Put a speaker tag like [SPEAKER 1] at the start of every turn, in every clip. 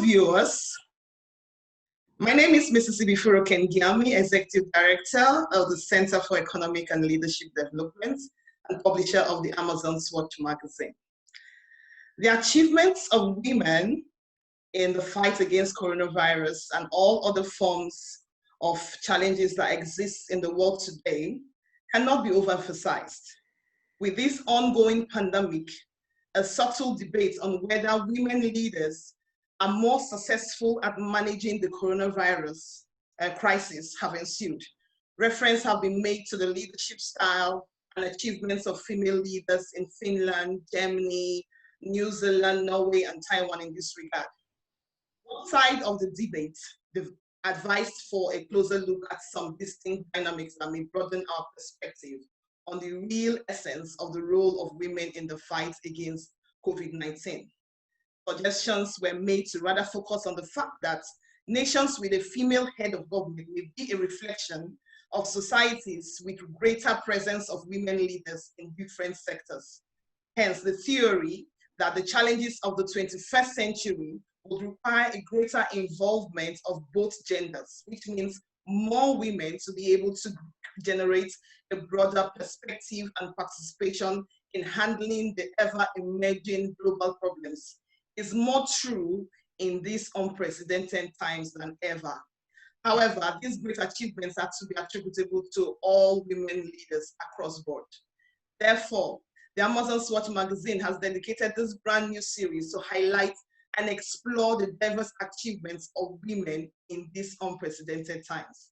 [SPEAKER 1] viewers. My name is Mrs. Ibifuro Kengiami, Executive Director of the Center for Economic and Leadership Development and publisher of the Amazon Swatch magazine. The achievements of women in the fight against coronavirus and all other forms of challenges that exist in the world today cannot be overemphasized. With this ongoing pandemic, a subtle debate on whether women leaders are more successful at managing the coronavirus crisis have ensued. Reference have been made to the leadership style and achievements of female leaders in Finland, Germany, New Zealand, Norway, and Taiwan in this regard. One side of the debate, they've advised for a closer look at some distinct dynamics that may broaden our perspective on the real essence of the role of women in the fight against COVID-19. Suggestions were made to rather focus on the fact that nations with a female head of government may be a reflection of societies with greater presence of women leaders in different sectors. Hence, the theory that the challenges of the 21st century would require a greater involvement of both genders, which means more women to be able to generate a broader perspective and participation in handling the ever-emerging global problems, is more true in these unprecedented times than ever. However, these great achievements are to be attributable to all women leaders across board. Therefore, the Amazon Swatch magazine has dedicated this brand new series to highlight and explore the diverse achievements of women in these unprecedented times.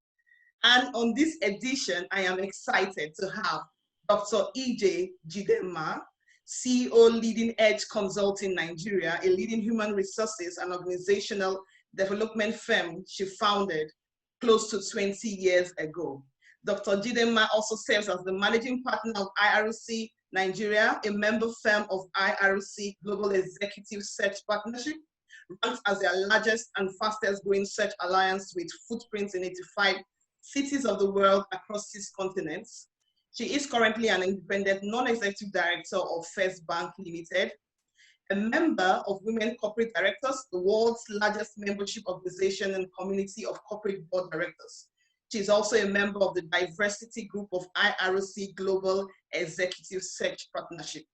[SPEAKER 1] And on this edition, I am excited to have Dr. Ije Jidenma, CEO, Leading Edge Consulting Nigeria, a leading human resources and organizational development firm she founded close to 20 years ago. Dr. Jidenma also serves as the managing partner of IRC Nigeria, a member firm of IRC Global Executive Search Partnership, ranked as their largest and fastest growing search alliance with footprints in 85 cities of the world across 6 continents. She is currently an independent non-executive director of First Bank Limited, a member of Women Corporate Directors, the world's largest membership organization and community of corporate board directors. She is also a member of the diversity group of IRC Global Executive Search Partnership.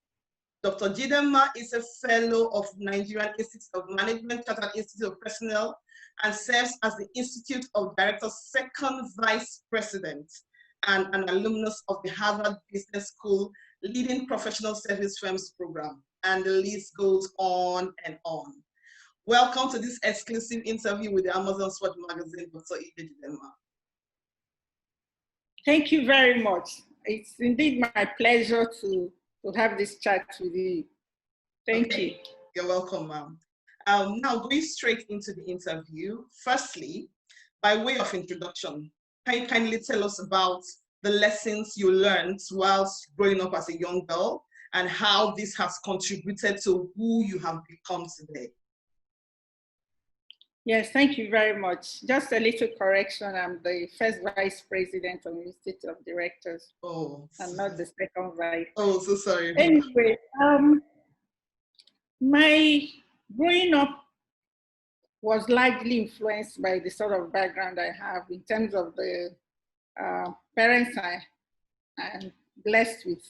[SPEAKER 1] Dr. Jidenma is a fellow of Nigerian Institute of Management, Chartered Institute of Personnel, and serves as the Institute of Directors' second vice president and an alumnus of the Harvard Business School Leading Professional Service Firms program. And the list goes on and on. Welcome to this exclusive interview with the Amazon Swatch magazine, Dr. Ije Jidenma.
[SPEAKER 2] Thank you very much. It's indeed my pleasure to have this chat with you. Thank you.
[SPEAKER 1] You're welcome, ma'am. Now, going straight into the interview, firstly, by way of introduction, can you kindly tell us about the lessons you learned whilst growing up as a young girl and how this has contributed to who you have become today?
[SPEAKER 2] Yes, thank you very much. Just a little correction. I'm the first vice president of the Institute of Directors.
[SPEAKER 1] Oh.
[SPEAKER 2] I'm not the second vice.
[SPEAKER 1] Oh, so sorry.
[SPEAKER 2] Anyway, my growing up was largely influenced by the sort of background I have in terms of the parents I'm blessed with.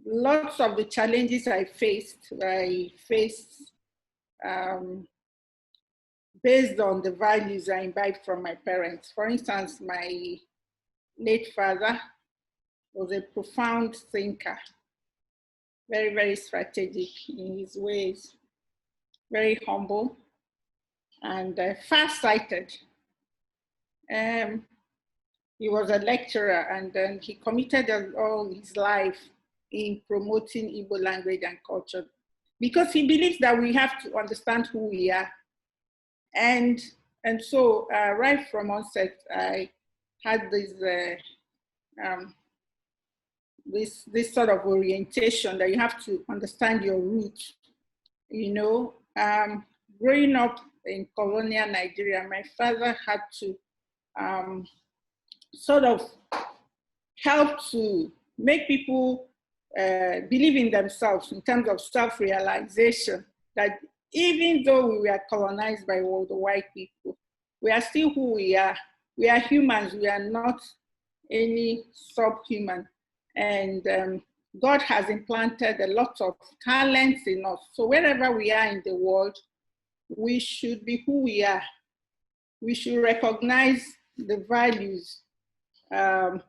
[SPEAKER 2] Lots of the challenges I faced based on the values I imbibed from my parents. For instance, my late father was a profound thinker, very, very strategic in his ways, very humble and far-sighted. He was a lecturer, and then he committed all his life in promoting Igbo language and culture because he believes that we have to understand who we are. And so right from onset, I had this sort of orientation that you have to understand your roots. You know, growing up in colonial Nigeria, my father had to sort of help to make people believe in themselves in terms of self-realization, that even though we were colonized by all the white people, we are still who we are. We are humans, we are not any subhuman. And God has implanted a lot of talents in us. So wherever we are in the world, we should be who we are. We should recognize the values in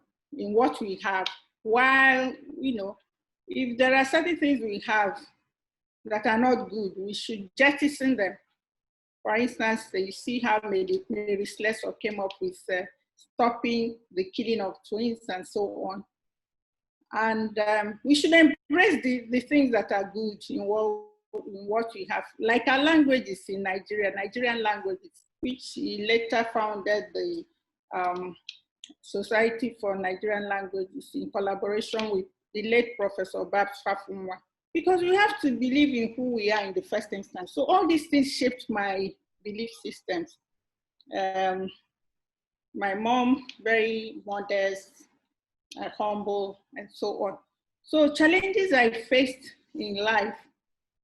[SPEAKER 2] what we have, while, you know, if there are certain things we have that are not good, we should jettison them. For instance, you see how Mary Slessor came up with stopping the killing of twins and so on. And we should embrace the things that are good in what we have. Like our languages in Nigeria, Nigerian languages, which he later founded the Society for Nigerian Languages in collaboration with the late Professor Babs Fafunwa. Because we have to believe in who we are in the first instance. So all these things shaped my belief systems. My mom, very modest, humble, and so on. So challenges I faced in life,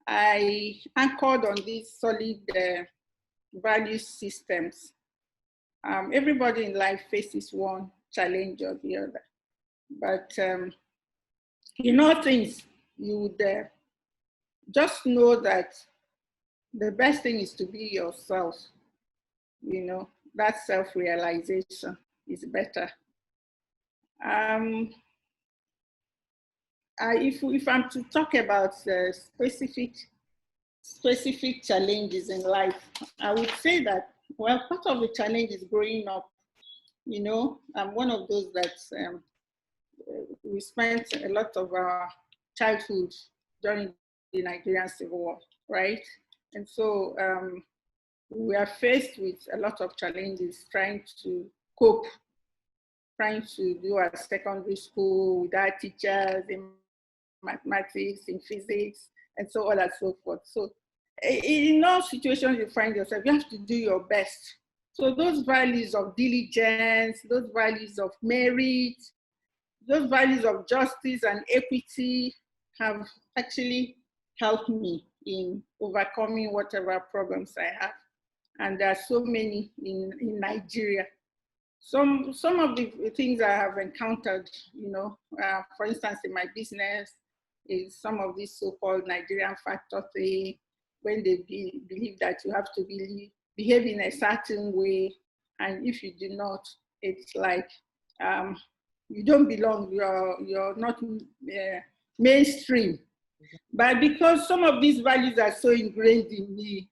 [SPEAKER 2] I anchored on these solid value systems. Everybody in life faces one challenge or the other. But in all things, you would just know that the best thing is to be yourself. You know, that self-realization is better. If I'm to talk about specific challenges in life, I would say that, well, part of the challenge is growing up. You know, I'm one of those that we spent a lot of our childhood during the Nigerian Civil War, right? And so we are faced with a lot of challenges trying to cope, trying to do at secondary school with our teachers in mathematics, in physics, and so on and so forth. So in all situations you find yourself, you have to do your best. So those values of diligence, those values of merit, those values of justice and equity have actually helped me in overcoming whatever problems I have. And there are so many in Nigeria. Some of the things I have encountered, you know, for instance, in my business, is some of this so-called Nigerian factor thing, when they believe that you have to behave in a certain way, and if you do not, it's like you don't belong, you're not mainstream. But because some of these values are so ingrained in me,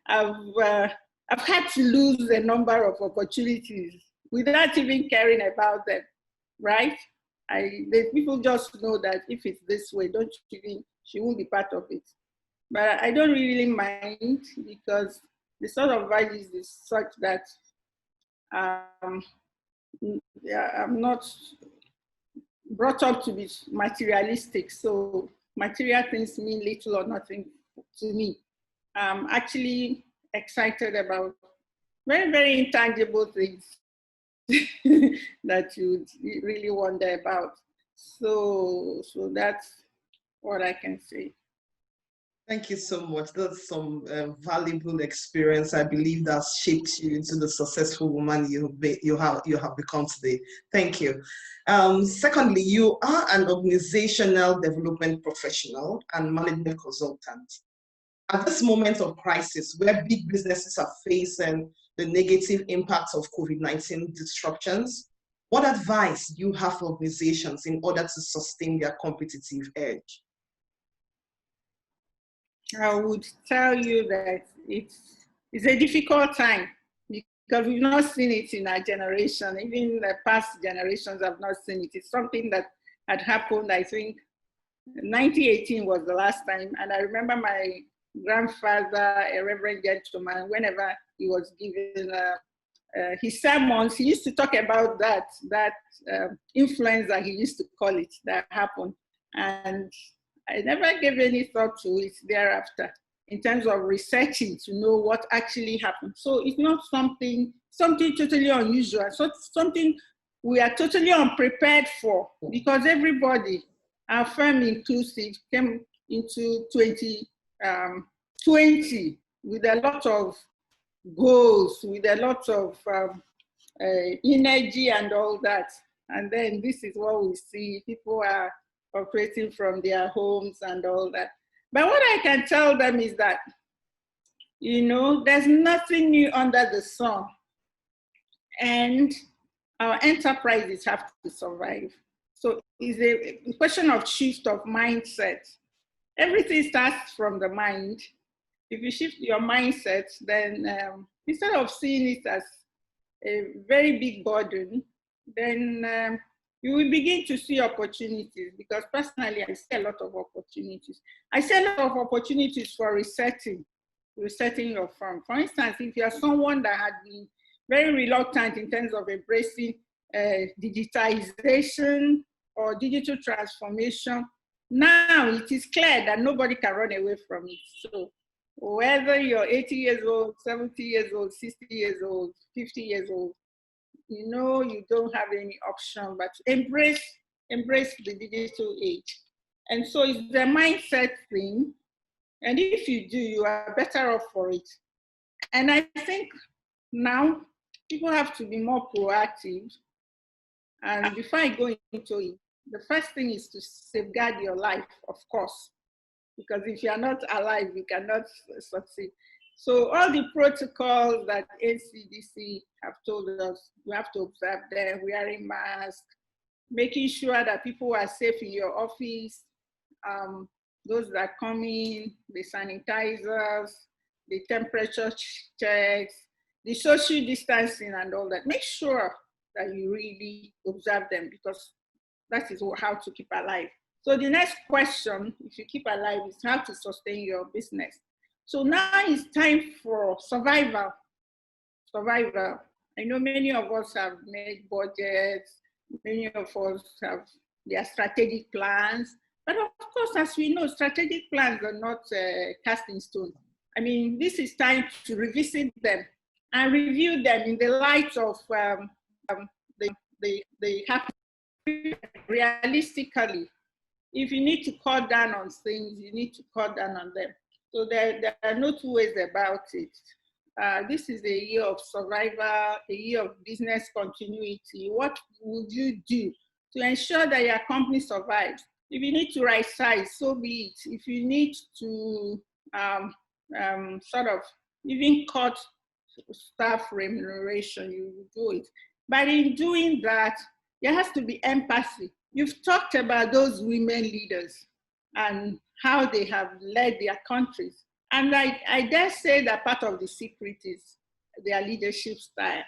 [SPEAKER 2] I've had to lose a number of opportunities without even caring about them, right? The people just know that if it's this way, she won't be part of it. But I don't really mind, because the sort of values is such that I'm not brought up to be materialistic. So material things mean little or nothing to me. I'm actually excited about very, very intangible things that you really wonder about. So that's what I can say.
[SPEAKER 1] Thank you so much. That's some valuable experience. I believe that shaped you into the successful woman you have become today. Thank you. Secondly, you are an organizational development professional and management consultant. At this moment of crisis, where big businesses are facing the negative impacts of COVID-19 disruptions, what advice do you have for organizations in order to sustain their competitive edge?
[SPEAKER 2] I would tell you that it's a difficult time, because we've not seen it in our generation. Even the past generations have not seen it. It's something that had happened, I think, 1918 was the last time. And I remember my grandfather, a reverend gentleman, whenever he was given his sermons, he used to talk about that influenza, he used to call it, that happened. And I never gave any thought to it thereafter in terms of researching to know what actually happened. So it's not something totally unusual, so something we are totally unprepared for, because everybody our firm Inclusive came into 2020 with a lot of goals, with a lot of energy and all that. And then this is what we see. People are operating from their homes and all that. But what I can tell them is that, you know, there's nothing new under the sun. And our enterprises have to survive. So it's a question of shift of mindset. Everything starts from the mind. If you shift your mindset, then instead of seeing it as a very big burden, then you will begin to see opportunities, because personally, I see a lot of opportunities. I see a lot of opportunities for resetting your firm. For instance, if you are someone that had been very reluctant in terms of embracing digitization or digital transformation, now it is clear that nobody can run away from it. So whether you're 80 years old, 70 years old, 60 years old, 50 years old, you know, you don't have any option but embrace the digital age. And so it's the mindset thing. And if you do, you are better off for it. And I think now people have to be more proactive. And before I go into it, the first thing is to safeguard your life, of course, because if you are not alive, you cannot succeed. So all the protocols that NCDC have told us, we have to observe them, wearing masks, making sure that people are safe in your office, those that come in, the sanitizers, the temperature checks, the social distancing and all that. Make sure that you really observe them, because that is how to keep alive. So the next question, if you keep alive, is how to sustain your business. So now it's time for survival. Survival. I know many of us have made budgets, many of us have their strategic plans, but of course, as we know, strategic plans are not cast in stone. I mean, this is time to revisit them and review them in the light of the realistically. If you need to cut down on things, you need to cut down on them. So there are no two ways about it. This is a year of survival, a year of business continuity. What would you do to ensure that your company survives? If you need to right size, so be it. If you need to sort of even cut staff remuneration, you will do it. But in doing that, there has to be empathy. You've talked about those women leaders and how they have led their countries. And I dare say that part of the secret is their leadership style.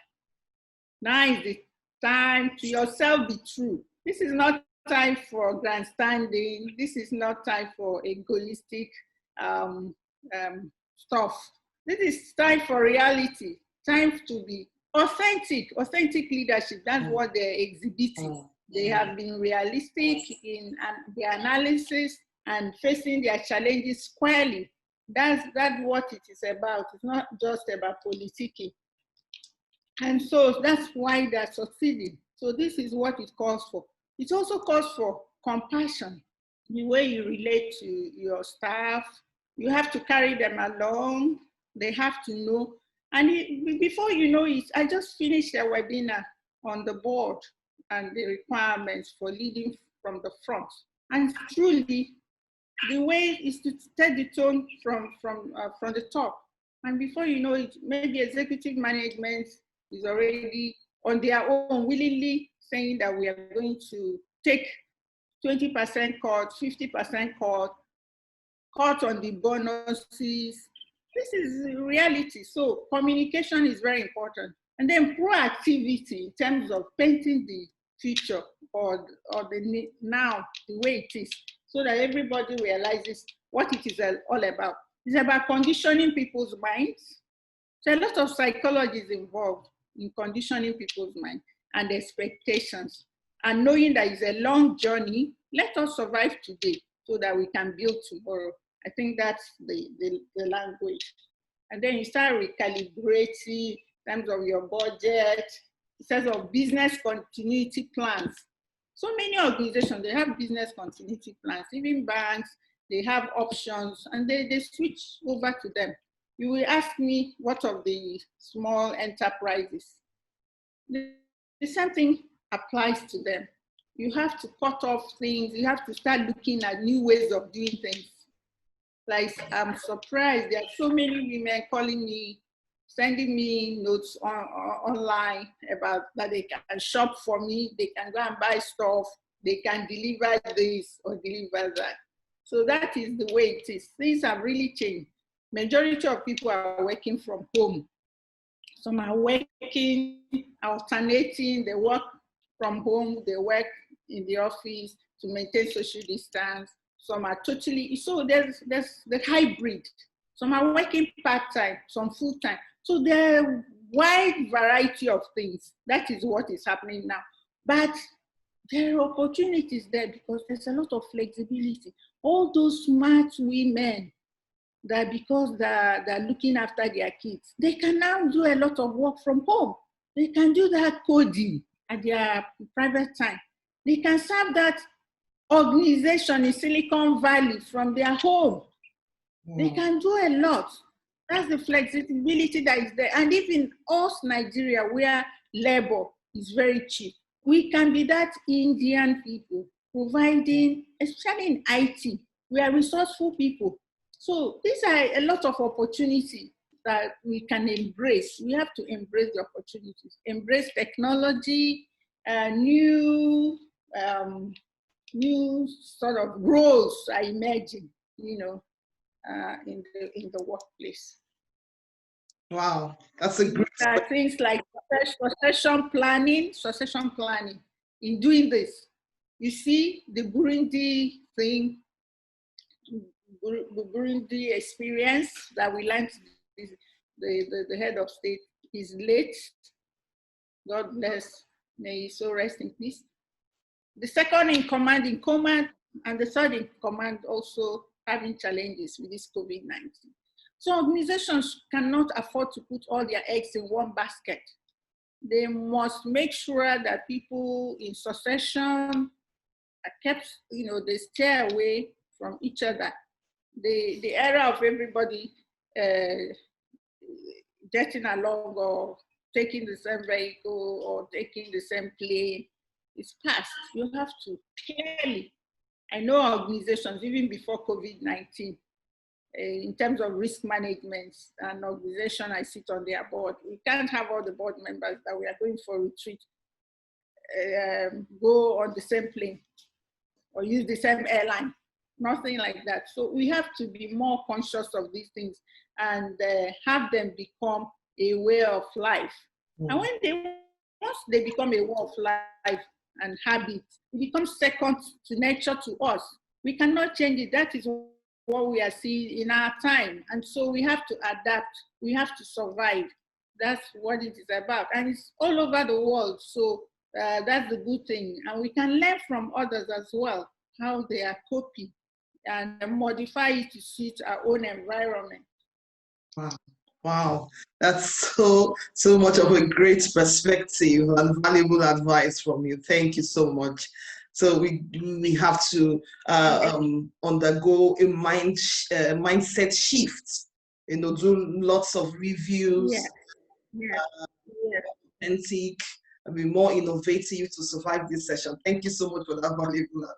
[SPEAKER 2] Now is the time to yourself be true. This is not time for grandstanding. This is not time for egoistic stuff. This is time for reality, time to be authentic leadership. That's what they're exhibiting. They have been realistic in their analysis and facing their challenges squarely. That's what it is about. It's not just about politicking. And so that's why they're succeeding. So this is what it calls for. It also calls for compassion. The way you relate to your staff, you have to carry them along. They have to know. And before you know it, I just finished a webinar on the board and the requirements for leading from the front. And truly, the way is to set the tone from the top. And before you know it, maybe executive management is already on their own, willingly saying that we are going to take 20% cut, 50% cut on the bonuses. This is reality. So communication is very important. And then proactivity in terms of painting the future or the now, the way it is, so that everybody realizes what it is all about. It's about conditioning people's minds. So a lot of psychology is involved in conditioning people's minds and expectations. And knowing that it's a long journey, let us survive today so that we can build tomorrow. I think that's the language. And then you start recalibrating in terms of your budget, in terms of business continuity plans. So many organizations, they have business continuity plans, even banks, they have options, and they switch over to them. You will ask me, what of the small enterprises? The same thing applies to them. You have to cut off things. You have to start looking at new ways of doing things. Like, I'm surprised there are so many women calling me, sending me notes online about that they can shop for me, they can go and buy stuff, they can deliver this or deliver that. So that is the way it is. Things have really changed. Majority of people are working from home. Some are working, alternating, they work from home, they work in the office to maintain social distance. Some are totally, so there's the hybrid. Some are working part-time, some full-time. So there are a wide variety of things. That is what is happening now. But there are opportunities there because there's a lot of flexibility. All those smart women that because they're looking after their kids, they can now do a lot of work from home. They can do that coding at their private time. They can serve that organization in Silicon Valley from their home. They can do a lot. That's the flexibility that is there. And even us, Nigeria, where labor is very cheap, we can be that Indian people providing, especially in IT, we are resourceful people. So these are a lot of opportunities that we can embrace. We have to embrace the opportunities, embrace technology, new sort of roles are emerging, you know, in the workplace.
[SPEAKER 1] Wow, that's a great.
[SPEAKER 2] Things like succession planning. In doing this, you see the Burundi thing, the Burundi experience that we learned. The head of state is late. God bless. May he so rest in peace. The second in command, and the third in command also having challenges with this COVID-19. So organizations cannot afford to put all their eggs in one basket. They must make sure that people in succession are kept, you know, they stay away from each other. The era of everybody getting along or taking the same vehicle or taking the same plane is past. You have to clearly, I know organizations even before COVID-19, in terms of risk management, an organization I sit on their board, we can't have all the board members that we are going for retreat go on the same plane or use the same airline, nothing like that. So we have to be more conscious of these things and have them become a way of life. And once they become a way of life and habit, it becomes second to nature to us. We cannot change it. That is what we are seeing in our time. And so we have to adapt, we have to survive. That's what it is about. And it's all over the world. So that's the good thing. And we can learn from others as well, how they are coping and modify it to suit our own environment.
[SPEAKER 1] Wow, that's so much of a great perspective and valuable advice from you. Thank you so much. So we have to undergo a mindset shift. You know, do lots of reviews. Authentic, and be more innovative to survive this session. Thank you so much for that valuable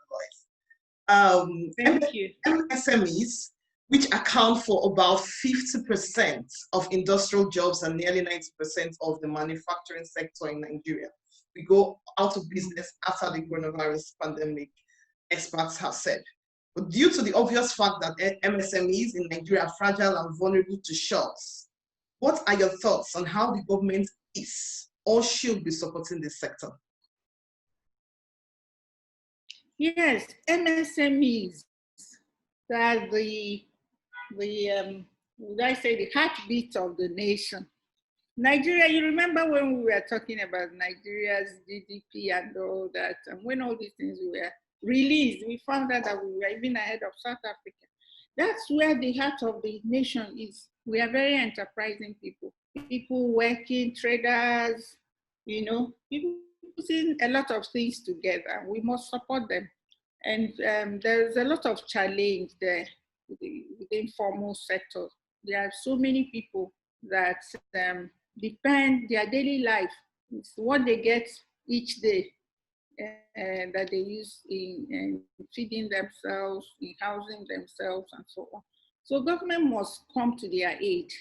[SPEAKER 1] advice.
[SPEAKER 2] Thank you.
[SPEAKER 1] MSMEs, which account for about 50% of industrial jobs and nearly 90% of the manufacturing sector in Nigeria, we go out of business after the coronavirus pandemic, experts have said. But due to the obvious fact that MSMEs in Nigeria are fragile and vulnerable to shocks, what are your thoughts on how the government is or should be supporting this sector?
[SPEAKER 2] Yes, MSMEs, that the would I say the heartbeat of the nation. Nigeria, you remember when we were talking about Nigeria's GDP and all that, and when all these things were released, we found out that we were even ahead of South Africa. That's where the heart of the nation is. We are very enterprising people working, traders, you know, people putting a lot of things together. We must support them. And there's a lot of challenge there with the informal sector. There are so many people that depend their daily life. It's what they get each day that they use in feeding themselves, in housing themselves, and so on. So government must come to their aid.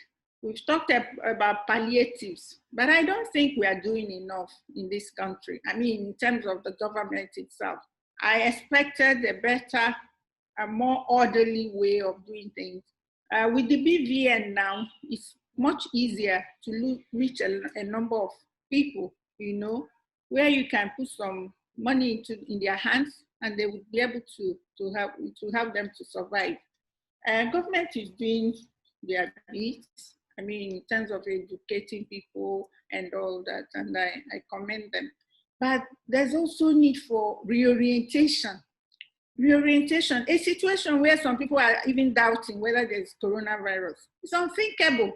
[SPEAKER 2] We've talked about palliatives, but I don't think we are doing enough in this country. I mean, in terms of the government itself. I expected a better, a more orderly way of doing things. With the BVN now, it's much easier to reach a number of people, you know, where you can put some money in their hands and they would be able to help them to survive. Government is doing their bit, I mean, in terms of educating people and all that, and I commend them. But there's also need for reorientation. Reorientation, a situation where some people are even doubting whether there's coronavirus. It's unthinkable.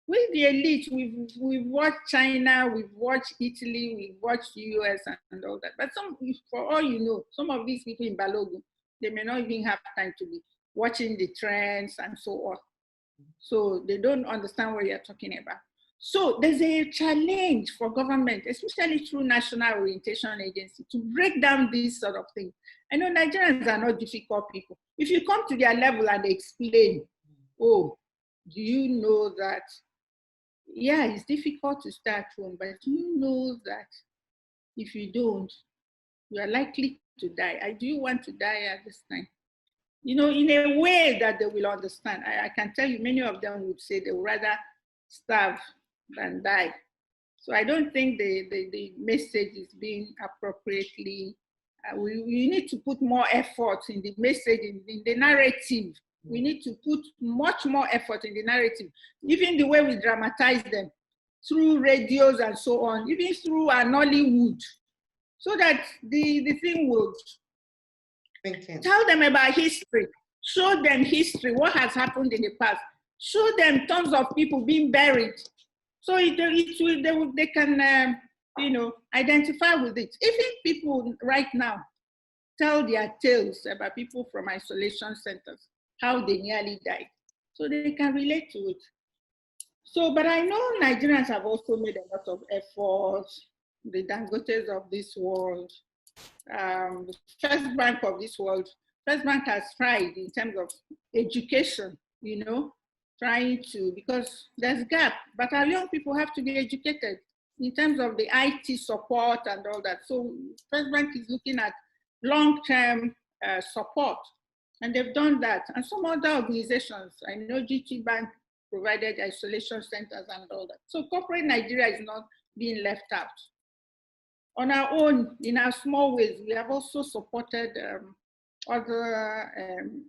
[SPEAKER 2] With the elite, we've watched China, we've watched Italy, we've watched US and all that. But for all you know, some of these people in Balogun, they may not even have time to be watching the trends and so on. So they don't understand what you're talking about. So there's a challenge for government, especially through National Orientation Agency, to break down these sort of things. I know Nigerians are not difficult people. If you come to their level and explain, oh, do you know that, yeah, it's difficult to start home, but do you know that if you don't, you are likely to die? Do you want to die at this time? You know, in a way that they will understand. I can tell you, many of them would say they would rather starve than die. So I don't think the message is being appropriately, we need to put more effort in the message, in the narrative. We need to put much more effort in the narrative, even the way we dramatize them, through radios and so on, even through our Nollywood, so that the thing would tell them about history, show them history, what has happened in the past, show them tons of people being buried. So they can, you know, identify with it. Even people right now tell their tales about people from isolation centers, how they nearly died. So they can relate to it. So, but I know Nigerians have also made a lot of efforts, the Dangotes of this world, the First Bank of this world. First Bank has tried in terms of education, you know, trying to, because there's gap, but our young people have to be educated in terms of the IT support and all that. So First Bank is looking at long-term support, and they've done that. And some other organizations, I know GT Bank provided isolation centers and all that. So corporate Nigeria is not being left out. On our own, in our small ways, we have also supported other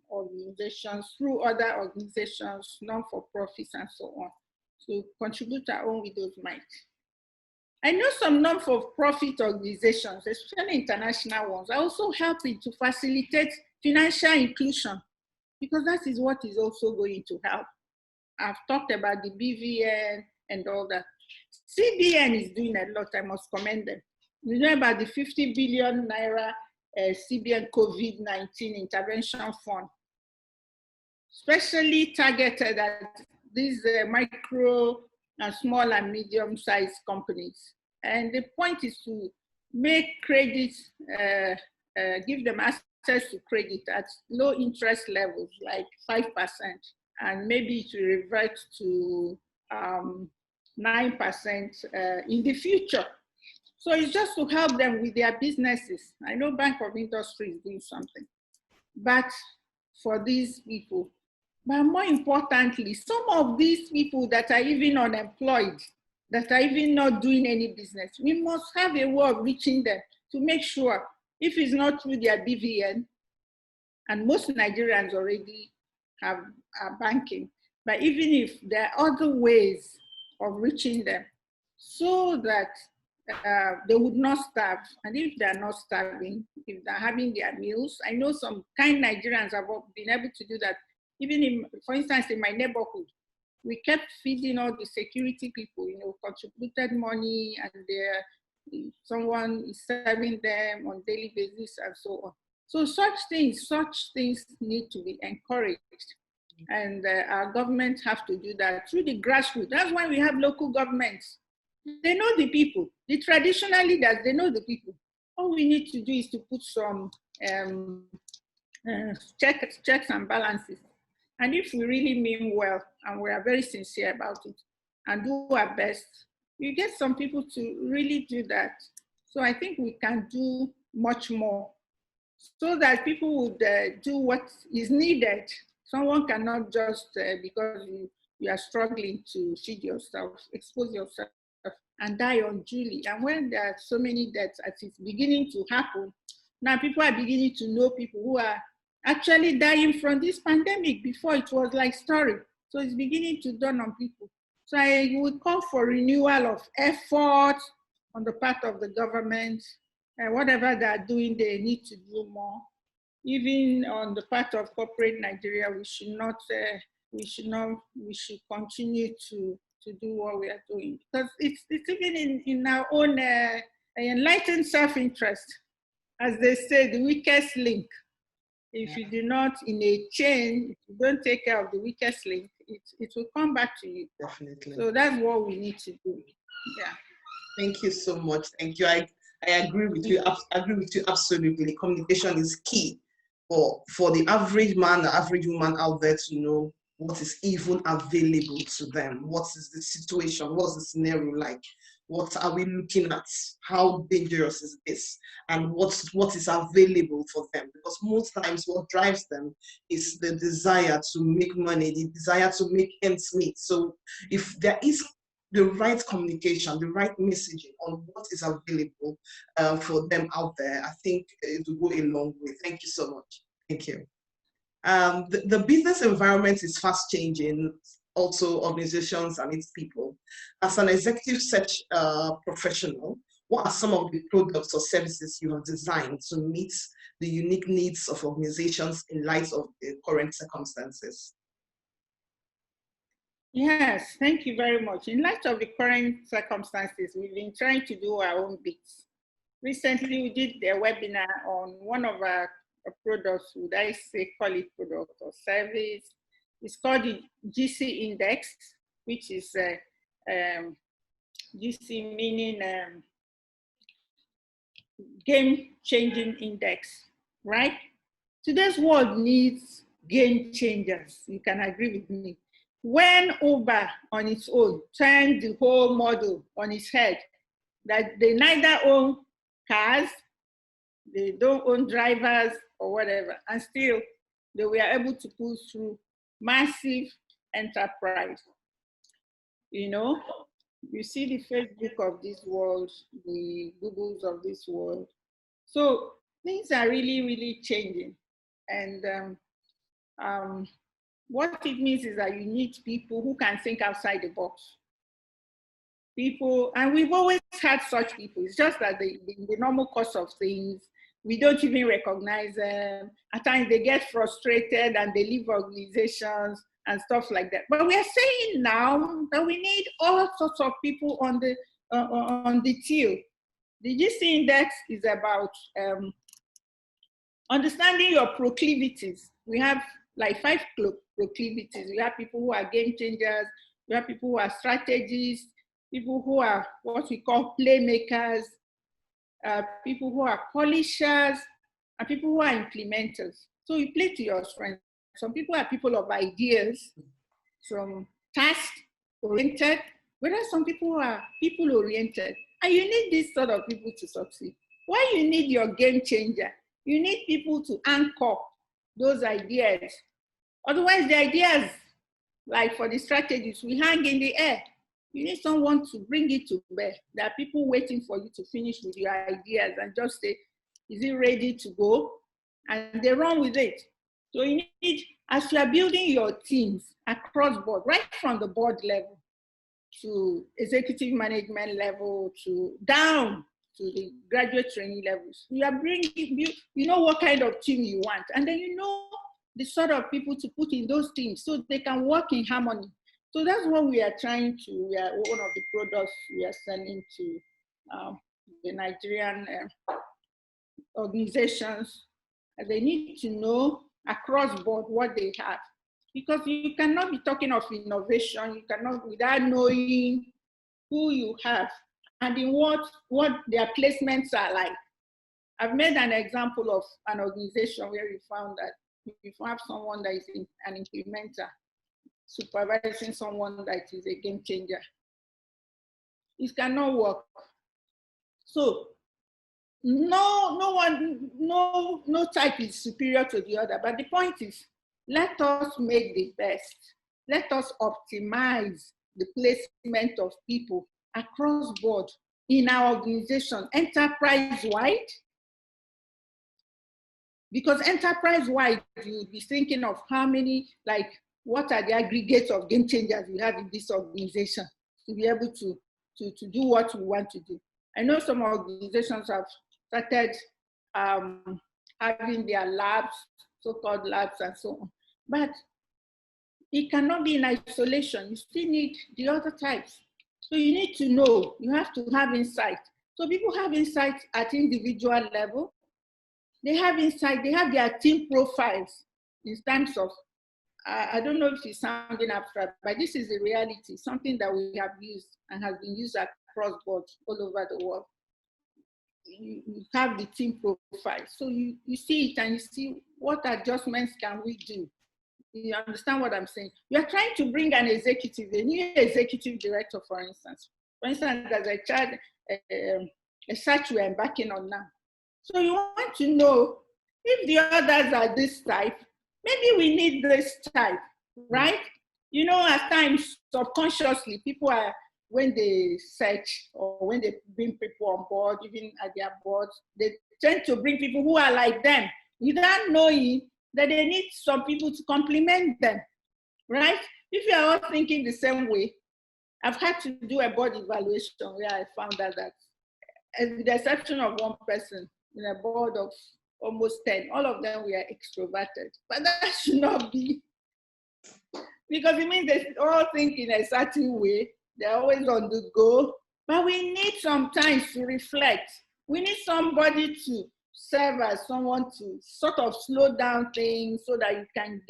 [SPEAKER 2] organizations, through other organizations, non-for-profits and so on, to contribute our own widow's mite. I know some non-for-profit organizations, especially international ones, are also helping to facilitate financial inclusion, because that is what is also going to help. I've talked about the BVN and all that. CBN is doing a lot, I must commend them. You know about the 50 billion naira CBN COVID-19 intervention fund, specially targeted at these micro and small and medium-sized companies. And the point is to make credit, give them access to credit at low interest levels, like 5%, and maybe to revert to 9% in the future. So it's just to help them with their businesses. I know Bank of Industry is doing something, but for these people, but more importantly, some of these people that are even unemployed, that are even not doing any business, we must have a way of reaching them to make sure, if it's not through their BVN, and most Nigerians already are banking, but even if there are other ways of reaching them, so that they would not starve. And if they're not starving, if they're having their meals, I know some kind Nigerians have been able to do that. Even for instance, in my neighborhood, we kept feeding all the security people, you know, contributed money, and someone is serving them on daily basis and so on. So such things need to be encouraged. And our government have to do that through the grassroots. That's why we have local governments. They know the people. The traditional leaders, they know the people. All we need to do is to put some checks and balances. And if we really mean well, and we are very sincere about it, and do our best, you get some people to really do that. So I think we can do much more so that people would do what is needed. Someone cannot just, because you are struggling to feed yourself, expose yourself and die unduly. And when there are so many deaths as it's beginning to happen, now people are beginning to know people who are actually dying from this pandemic. Before it was like story. So it's beginning to dawn on people. So I would call for renewal of effort on the part of the government. Whatever they are doing, they need to do more. Even on the part of corporate Nigeria, we should continue to do what we are doing, because it's even in our own enlightened self-interest. As they say, the weakest link. If you do not, in a chain, if you don't take care of the weakest link, it will come back to you.
[SPEAKER 1] Definitely.
[SPEAKER 2] So that's what we need to do. Yeah.
[SPEAKER 1] Thank you so much. Thank you. I agree with you. I agree with you absolutely. Communication is key for the average man, the average woman out there to know what is even available to them. What is the situation? What's the scenario like? What are we looking at? How dangerous is this? And what is available for them? Because most times what drives them is the desire to make money, the desire to make ends meet. So if there is the right communication, the right messaging on what is available for them out there, I think it will go a long way. Thank you so much. Thank you. The business environment is fast changing, also organizations and its people. As an executive search professional, what are some of the products or services you have designed to meet the unique needs of organizations in light of the current circumstances?
[SPEAKER 2] Yes, thank you very much. In light of the current circumstances, we've been trying to do our own bits. Recently, we did a webinar on one of our products, would I say call it product or service. It's called the GC Index, which is GC meaning game-changing index, right? Today's world needs game changers. You can agree with me. When Uber on its own turned the whole model on its head, that they neither own cars, they don't own drivers or whatever, and still they were able to pull through massive enterprise. You know, you see the Facebook of this world, the Googles of this world. So things are really, really changing. And what it means is that you need people who can think outside the box. People, and we've always had such people. It's just that the normal course of things, we don't even recognize them. At times they get frustrated and they leave organizations and stuff like that. But we are saying now that we need all sorts of people on the till. The GC Index is about understanding your proclivities. We have like 5 proclivities. We have people who are game changers. We have people who are strategists, people who are what we call playmakers, people who are polishers, and people who are implementers. So you play to your strengths. Some people are people of ideas, some task-oriented, whereas some people are people-oriented. And you need this sort of people to succeed. Why you need your game changer? You need people to anchor those ideas. Otherwise, the ideas, like for the strategies, we hang in the air. You need someone to bring it to bear. There are people waiting for you to finish with your ideas and just say, is it ready to go? And they run with it. So you need, as you are building your teams across board, right from the board level to executive management level to down to the graduate training levels, you are bringing, you know what kind of team you want. And then you know the sort of people to put in those teams so they can work in harmony. So that's what we are trying to, one of the products we are selling to the Nigerian organizations, they need to know across board what they have. Because you cannot be talking of innovation, you cannot without knowing who you have and in what their placements are like. I've made an example of an organization where we found that if you have someone that is an implementer, supervising someone that is a game changer, it cannot work. So no type is superior to the other, but the point is, let us make the best. Let us optimize the placement of people across board in our organization, enterprise-wide. Because enterprise-wide, you'll be thinking of how many, like, what are the aggregates of game changers you have in this organization to be able to do what we want to do. I know some organizations have started having their labs, so-called labs and so on, but it cannot be in isolation. You still need the other types. So you need to know, you have to have insight. So people have insight at individual level. They have insight, they have their team profiles in terms of, I don't know if it's sounding abstract, but this is the reality, something that we have used and has been used across board all over the world. You have the team profile. So you see it and you see what adjustments can we do. You understand what I'm saying? You're trying to bring an executive, a new executive director, for instance. For instance, there's a search we're embarking on now. So you want to know if the others are this type, maybe we need this type, right? You know, at times, subconsciously, people are, when they search or when they bring people on board, even at their boards, they tend to bring people who are like them without knowing that they need some people to complement them, right? If you are all thinking the same way, I've had to do a board evaluation where I found out that, with the exception of one person in a board of almost 10, all of them were extroverted. But that should not be, because it means they all think in a certain way. They're always on the go. But we need some time to reflect. We need somebody to serve as someone to sort of slow down things so that you can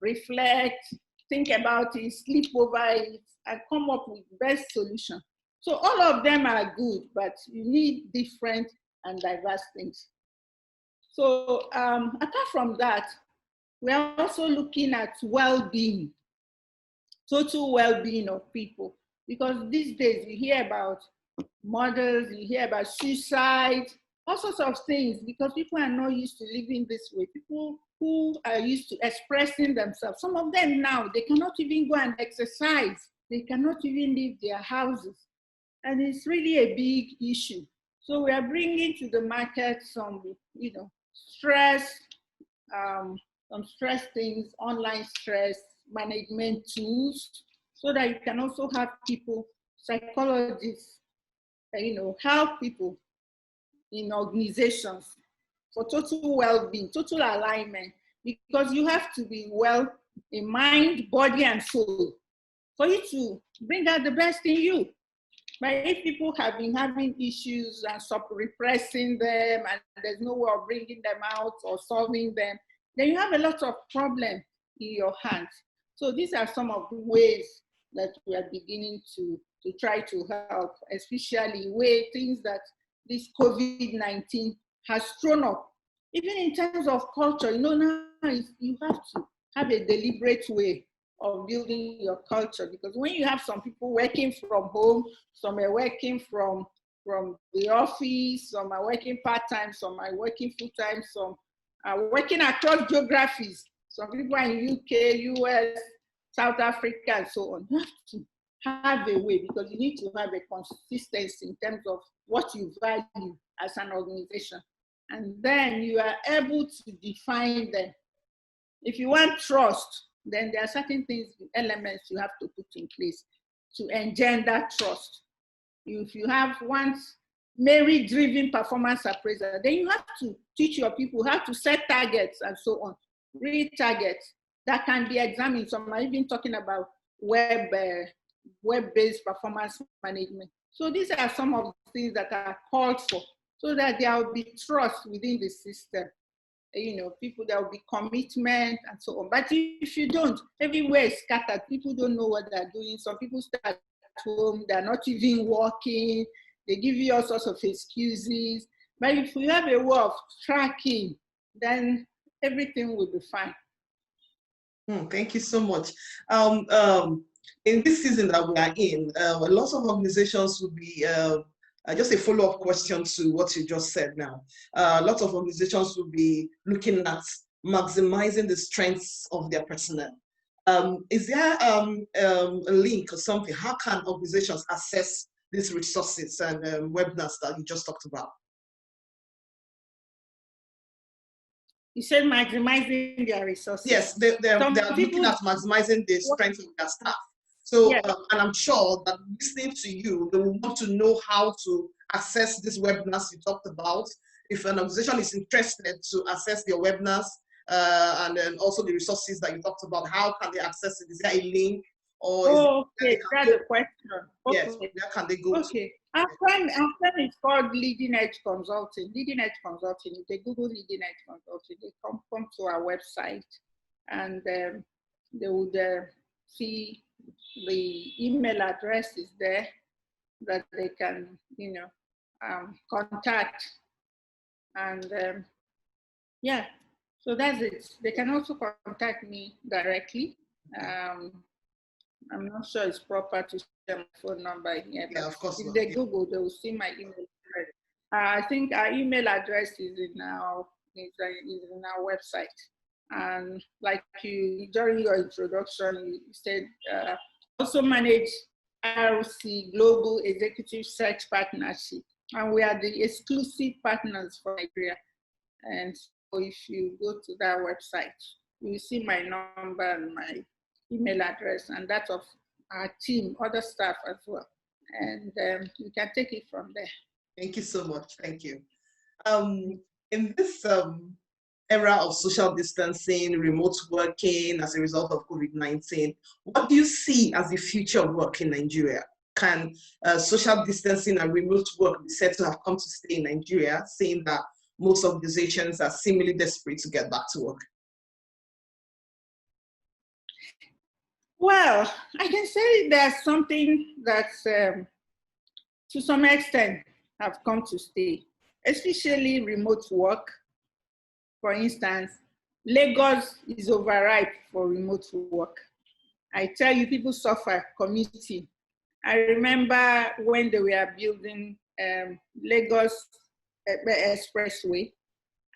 [SPEAKER 2] reflect, think about it, sleep over it, and come up with best solution. So all of them are good, but you need different and diverse things. So apart from that, we are also looking at well-being, total well-being of people. Because these days you hear about murders, you hear about suicide, all sorts of things, because people are not used to living this way. People who are used to expressing themselves, some of them now, they cannot even go and exercise. They cannot even leave their houses. And it's really a big issue. So we are bringing to the market some, stress, some stress things, online stress management tools, so that you can also have people, psychologists, help people in organizations for total well-being, total alignment, because you have to be well in mind, body, and soul for you to bring out the best in you. But if people have been having issues and stop repressing them and there's no way of bringing them out or solving them, then you have a lot of problems in your hands. So these are some of the ways that we are beginning to try to help, especially things that this COVID-19 has thrown up. Even in terms of culture, now you have to have a deliberate way of building your culture, because when you have some people working from home, some are working from the office, some are working part-time, some are working full-time, some are working across geographies. Some people are in UK, US, South Africa, and so on. You have to have a way, because you need to have a consistency in terms of what you value as an organization. And then you are able to define them. If you want trust, then there are certain things, elements you have to put in place to engender trust. If you have once merit-driven performance appraiser, then you have to teach your people how to set targets and so on, real targets that can be examined. Some are even talking about web-based performance management. So these are some of the things that are called for, so that there will be trust within the system. You know, people, there will be commitment and so on. But if you don't, everywhere is scattered. People don't know what they're doing. Some people stay at home, they're not even working. They give you all sorts of excuses. But if you have a way of tracking, then everything will be fine.
[SPEAKER 1] Thank you so much. In this season that we are in, a lot of organizations will be, just a follow-up question to what you just said now. A lot of organizations will be looking at maximizing the strengths of their personnel. Is there a link or something? How can organizations access these resources and webinars that you just talked about?
[SPEAKER 2] You said maximizing their resources.
[SPEAKER 1] Yes, they're looking at maximizing the strength of their staff. So, yes. And I'm sure that listening to you, they will want to know how to access these webinars you talked about. If an organization is interested to access your webinars and then also the resources that you talked about, how can they access it? Is there a link? Or
[SPEAKER 2] okay, that's the question. Okay.
[SPEAKER 1] Yes, where can they go?
[SPEAKER 2] Okay. Our friend is called Leading Edge Consulting. Leading Edge Consulting, if they Google Leading Edge Consulting, they come to our website and they would see the email address is there that they can, contact. And yeah, so that's it. They can also contact me directly. I'm not sure it's proper to share my phone number here, but
[SPEAKER 1] of course
[SPEAKER 2] if they Google, they will see my email address. I think our email address is in our website. And like you, during your introduction, you said also manage RC Global Executive Search Partnership. And we are the exclusive partners for Nigeria. And so if you go to that website, you will see my number and my email address and that of our team, other staff as well. And you can take it from there.
[SPEAKER 1] Thank you so much. Thank you. In this era of social distancing, remote working as a result of COVID-19, what do you see as the future of work in Nigeria? Can social distancing and remote work be said to have come to stay in Nigeria, seeing that most organizations are seemingly desperate to get back to work?
[SPEAKER 2] Well, I can say there's something that's, to some extent, have come to stay, especially remote work. For instance, Lagos is overripe for remote work. I tell you, people suffer commuting. I remember when they were building Lagos Expressway,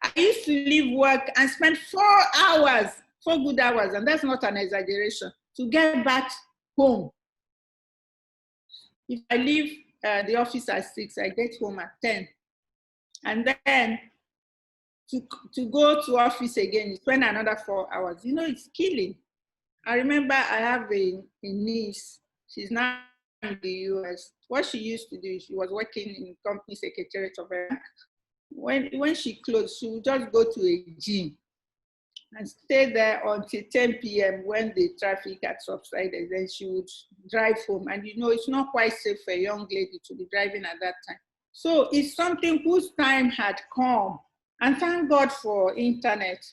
[SPEAKER 2] I used to leave work and spend 4 good hours, and that's not an exaggeration, to get back home. If I leave the office at 6, I get home at 10. And then to go to office again, you spend another 4 hours. You know, it's killing. I remember I have a niece, she's now in the US. What she used to do, she was working in company secretariat of a bank. When she closed, she would just go to a gym and stay there until 10 p.m. when the traffic had subsided. Then she would drive home. And you know, it's not quite safe for a young lady to be driving at that time. So it's something whose time had come. And thank God for internet.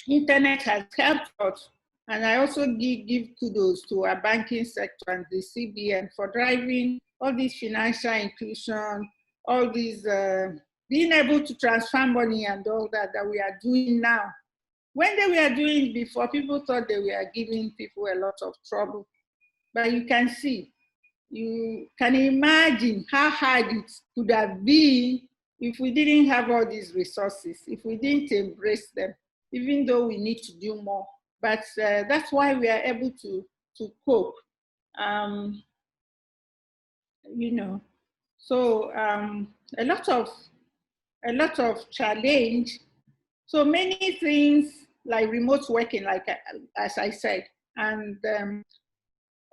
[SPEAKER 2] Internet has helped us. And I also give kudos to our banking sector and the CBN for driving all this financial inclusion, all these, being able to transfer money and all that we are doing now. When they were doing it before, people thought they were giving people a lot of trouble. But you can see, you can imagine how hard it could have been if we didn't have all these resources, if we didn't embrace them, even though we need to do more. But that's why we are able to cope. You know, so a lot of challenge. So many things like remote working, like as I said, and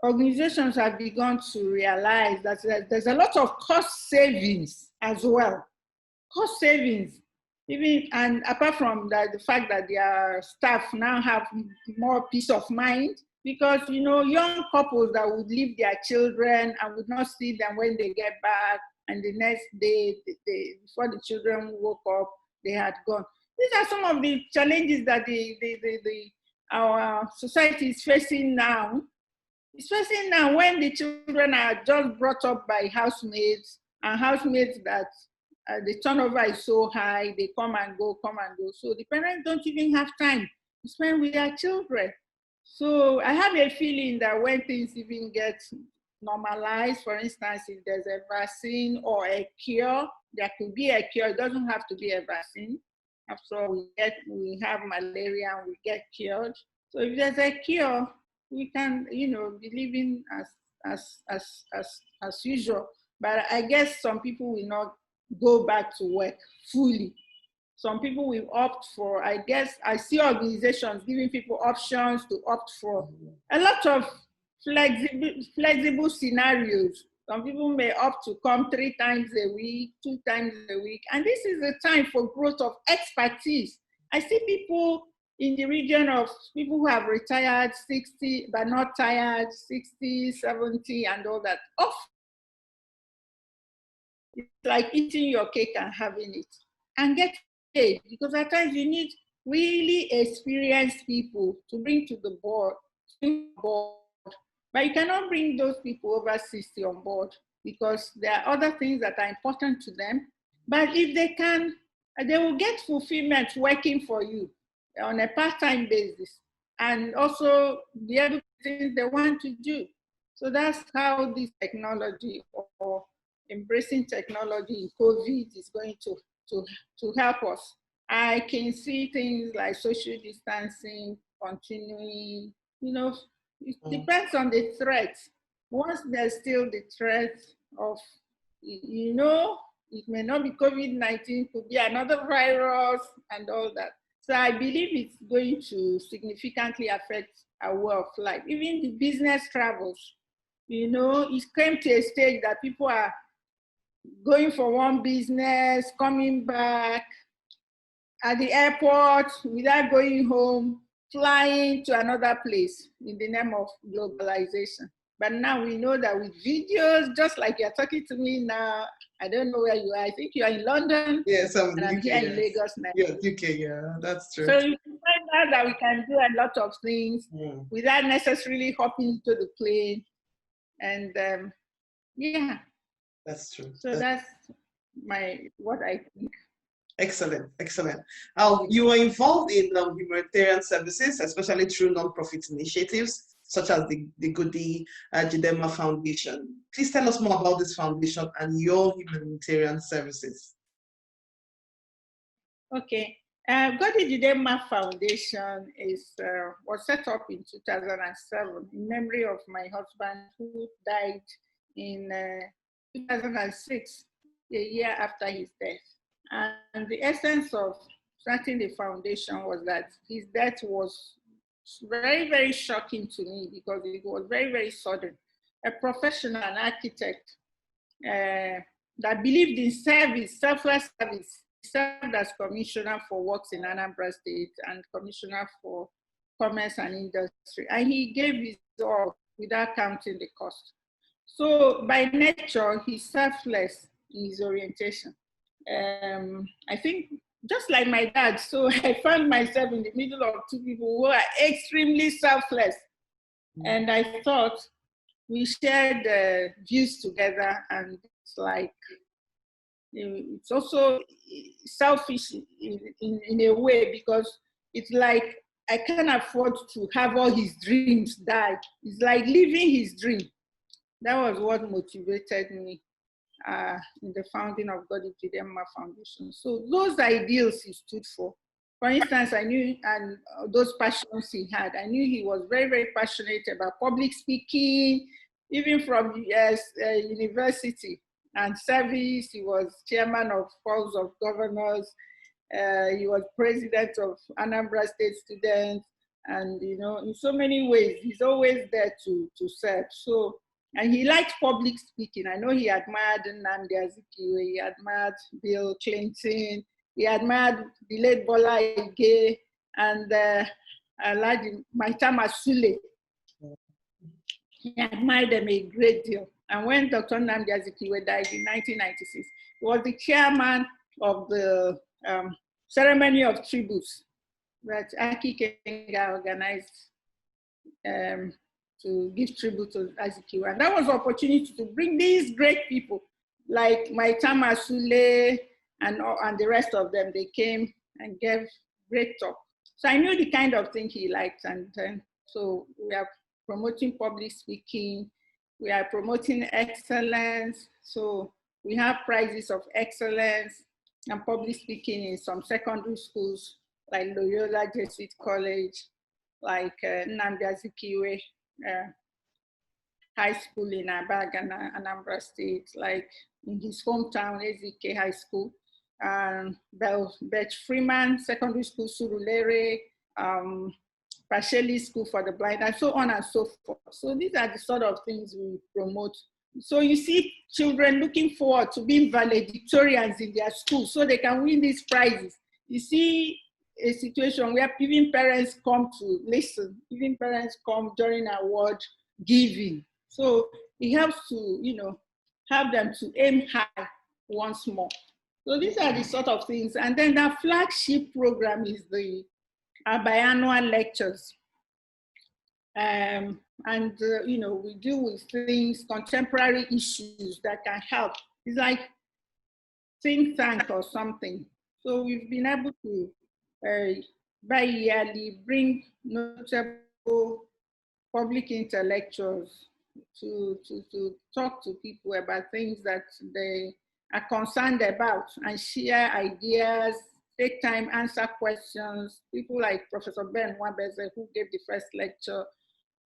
[SPEAKER 2] organizations have begun to realize that there's a lot of cost savings as well. Cost savings, even, and apart from that, the fact that their staff now have more peace of mind, Because, you know, young couples that would leave their children and would not see them when they get back, and the next day, before the children woke up, they had gone. These are some of the challenges that our society is facing now. It's facing now when the children are just brought up by housemates, and housemates that the turnover is so high, they come and go. So the parents don't even have time to spend with their children. So I have a feeling that when things even get normalized, for instance, if there's a vaccine or a cure, there could be a cure. It doesn't have to be a vaccine. After all, we have malaria and we get cured. So if there's a cure, we can, you know, be living as usual. But I guess some people will not go back to work fully. Some people will opt for, I guess, I see organizations giving people options to opt for a lot of flexible scenarios. Some people may opt to come 3 times a week, 2 times a week. And this is a time for growth of expertise. I see people in the region of people who have retired 60, but not tired, 60, 70, and all that. It's like eating your cake and having it. And get paid, because at times you need really experienced people to bring to the board. But you cannot bring those people over 60 on board, because there are other things that are important to them. But if they can, they will get fulfillment working for you on a part-time basis, and also be able to do things they want to do. So that's how this technology, or embracing technology in COVID, is going to help us. I can see things like social distancing continuing, you know, it depends on the threat. Once there's still the threat of, you know, it may not be COVID-19, could be another virus and all that. So I believe it's going to significantly affect our way of life. Even the business travels, you know, it came to a stage that people are going for one business, coming back at the airport without going home, flying to another place in the name of globalization. But now we know that with videos, just like you're talking to me now, I don't know where you are. I think you are in London.
[SPEAKER 1] Yes, I'm
[SPEAKER 2] here in Lagos now.
[SPEAKER 1] Yeah, UK, yeah, that's true.
[SPEAKER 2] So you can find out that we can do a lot of things without necessarily hopping into the plane. And yeah.
[SPEAKER 1] That's true.
[SPEAKER 2] So that's what I think.
[SPEAKER 1] Excellent, excellent. You were involved in humanitarian services, especially through non-profit initiatives, such as the Ije Jidenma Foundation. Please tell us more about this foundation and your humanitarian services.
[SPEAKER 2] Okay. Ije Jidenma Foundation was set up in 2007 in memory of my husband, who died in 2006, a year after his death. And the essence of starting the foundation was that his death was very, very shocking to me, because it was very, very sudden. A professional, an architect that believed in service, selfless service. He served as commissioner for works in Anambra State and commissioner for commerce and industry. And he gave his all without counting the cost. So by nature, he's selfless in his orientation. I think just like my dad, so I found myself in the middle of 2 people who are extremely selfless. And I thought we shared views together, and it's like, it's also selfish in a way, because it's like I can't afford to have all his dreams die. It's like living his dream. That was what motivated me in the founding of Ije Jidenma Foundation. So those ideals he stood for. For instance, I knew, and those passions he had, I knew he was very, very passionate about public speaking, even from university and service. He was chairman of Halls of Governors. He was president of Anambra State Students. And, you know, in so many ways, he's always there to serve. So, and he liked public speaking. I know he admired Nnamdi Azikiwe, he admired Bill Clinton, he admired the late Bola Ige, and Alhaji Maitama Sule. He admired them a great deal. And when Dr. Nnamdi Azikiwe died in 1996, he was the chairman of the ceremony of tributes that Aki Kenga organized to give tribute to Azikiwe. And that was an opportunity to bring these great people like Maitama Sule and the rest of them. They came and gave great talk. So I knew the kind of thing he liked. And so we are promoting public speaking. We are promoting excellence. So we have prizes of excellence and public speaking in some secondary schools like Loyola Jesuit College, like Nnamdi Azikiwe High School in Abaga, Anambra State, like in his hometown, Ezike High School, Beth Freeman Secondary School, Surulere, Pasheli School for the Blind, and so on and so forth. So these are the sort of things we promote. So you see children looking forward to being valedictorians in their school so they can win these prizes. You see a situation where even parents come to listen, even parents come during award giving. So it helps to, you know, have them to aim high once more. So these are the sort of things. And then the flagship program is the biannual lectures. You know, we deal with things, contemporary issues that can help. It's like think tank or something. So we've been able to bi-yearly bring notable public intellectuals to talk to people about things that they are concerned about and share ideas, take time, answer questions. People like Professor Ben Wabeze, who gave the first lecture.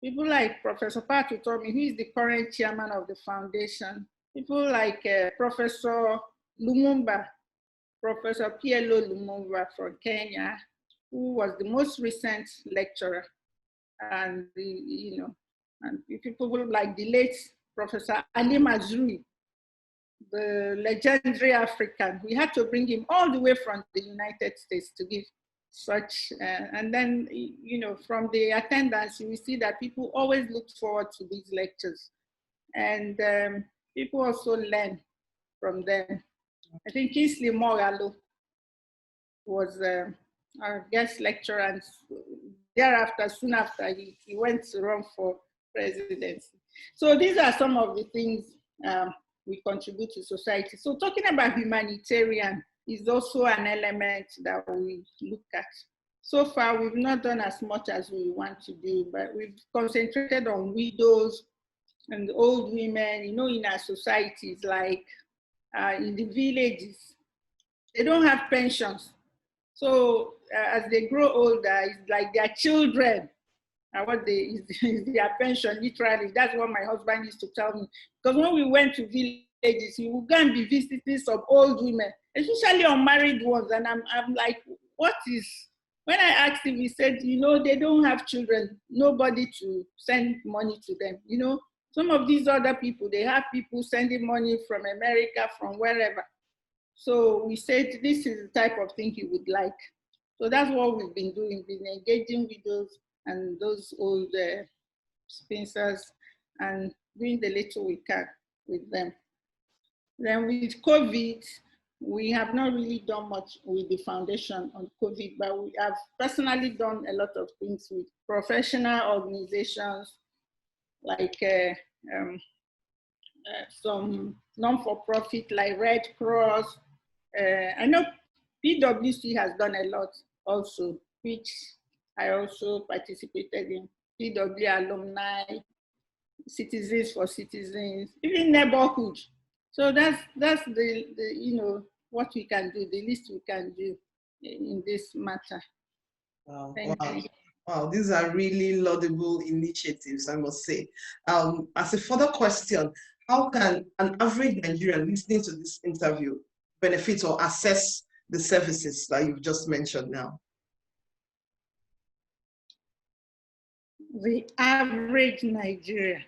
[SPEAKER 2] People like Professor Patu Tomi, who is the current chairman of the foundation. People like Professor Lumumba, Professor PLO Lumumba from Kenya, who was the most recent lecturer. And you know, and people like the late Professor Ali Mazrui, the legendary African. We had to bring him all the way from the United States to give such, and then, you know, from the attendance, you will see that people always look forward to these lectures. And people also learn from them. I think Kingsley Mogalo was our guest lecturer, and thereafter, soon after, he went to run for presidency. So these are some of the things we contribute to society. So talking about humanitarian is also an element that we look at. So far, we've not done as much as we want to do, but we've concentrated on widows and old women, you know, in our societies, like in the villages. They don't have pensions. So as they grow older, it's like their children are what is their pension, literally. That's what my husband used to tell me. Because when we went to villages, he would go and be visiting some old women, especially unmarried ones. And I'm like, what is, when I asked him, he said, you know, they don't have children, nobody to send money to them. You know, some of these other people, they have people sending money from America, from wherever. So we said, this is the type of thing he would like. So that's what we've been doing, been engaging widows and those old spinsters and doing the little we can with them. Then with COVID, we have not really done much with the foundation on COVID, but we have personally done a lot of things with professional organizations, like some non-for-profit like Red Cross. I know PwC has done a lot also, which I also participated in. PW alumni, Citizens for Citizens, even neighborhood. So that's the you know, what we can do, the least we can do in this matter.
[SPEAKER 1] Wow.
[SPEAKER 2] Thank you.
[SPEAKER 1] Wow, these are really laudable initiatives, I must say. As a further question, how can an average Nigerian listening to this interview benefit or access the services that you've just mentioned now?
[SPEAKER 2] The average Nigerian.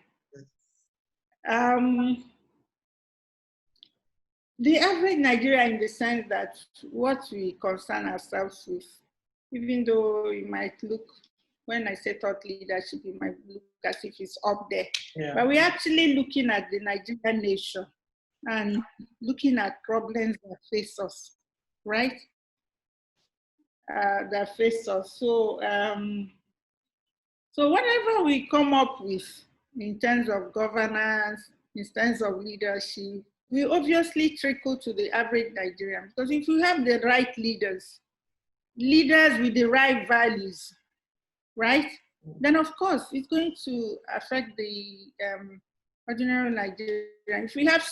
[SPEAKER 2] The average Nigerian, in the sense that what we concern ourselves with, even though it might look when I say thought leadership, it might look as if it's up there.
[SPEAKER 1] Yeah.
[SPEAKER 2] But we're actually looking at the Nigerian nation and looking at problems that face us, right? That face us. So, so whatever we come up with in terms of governance, in terms of leadership, we obviously trickle to the average Nigerian. Because if you have the right leaders, leaders with the right values, right? Then of course it's going to affect the ordinary Nigerian. If we have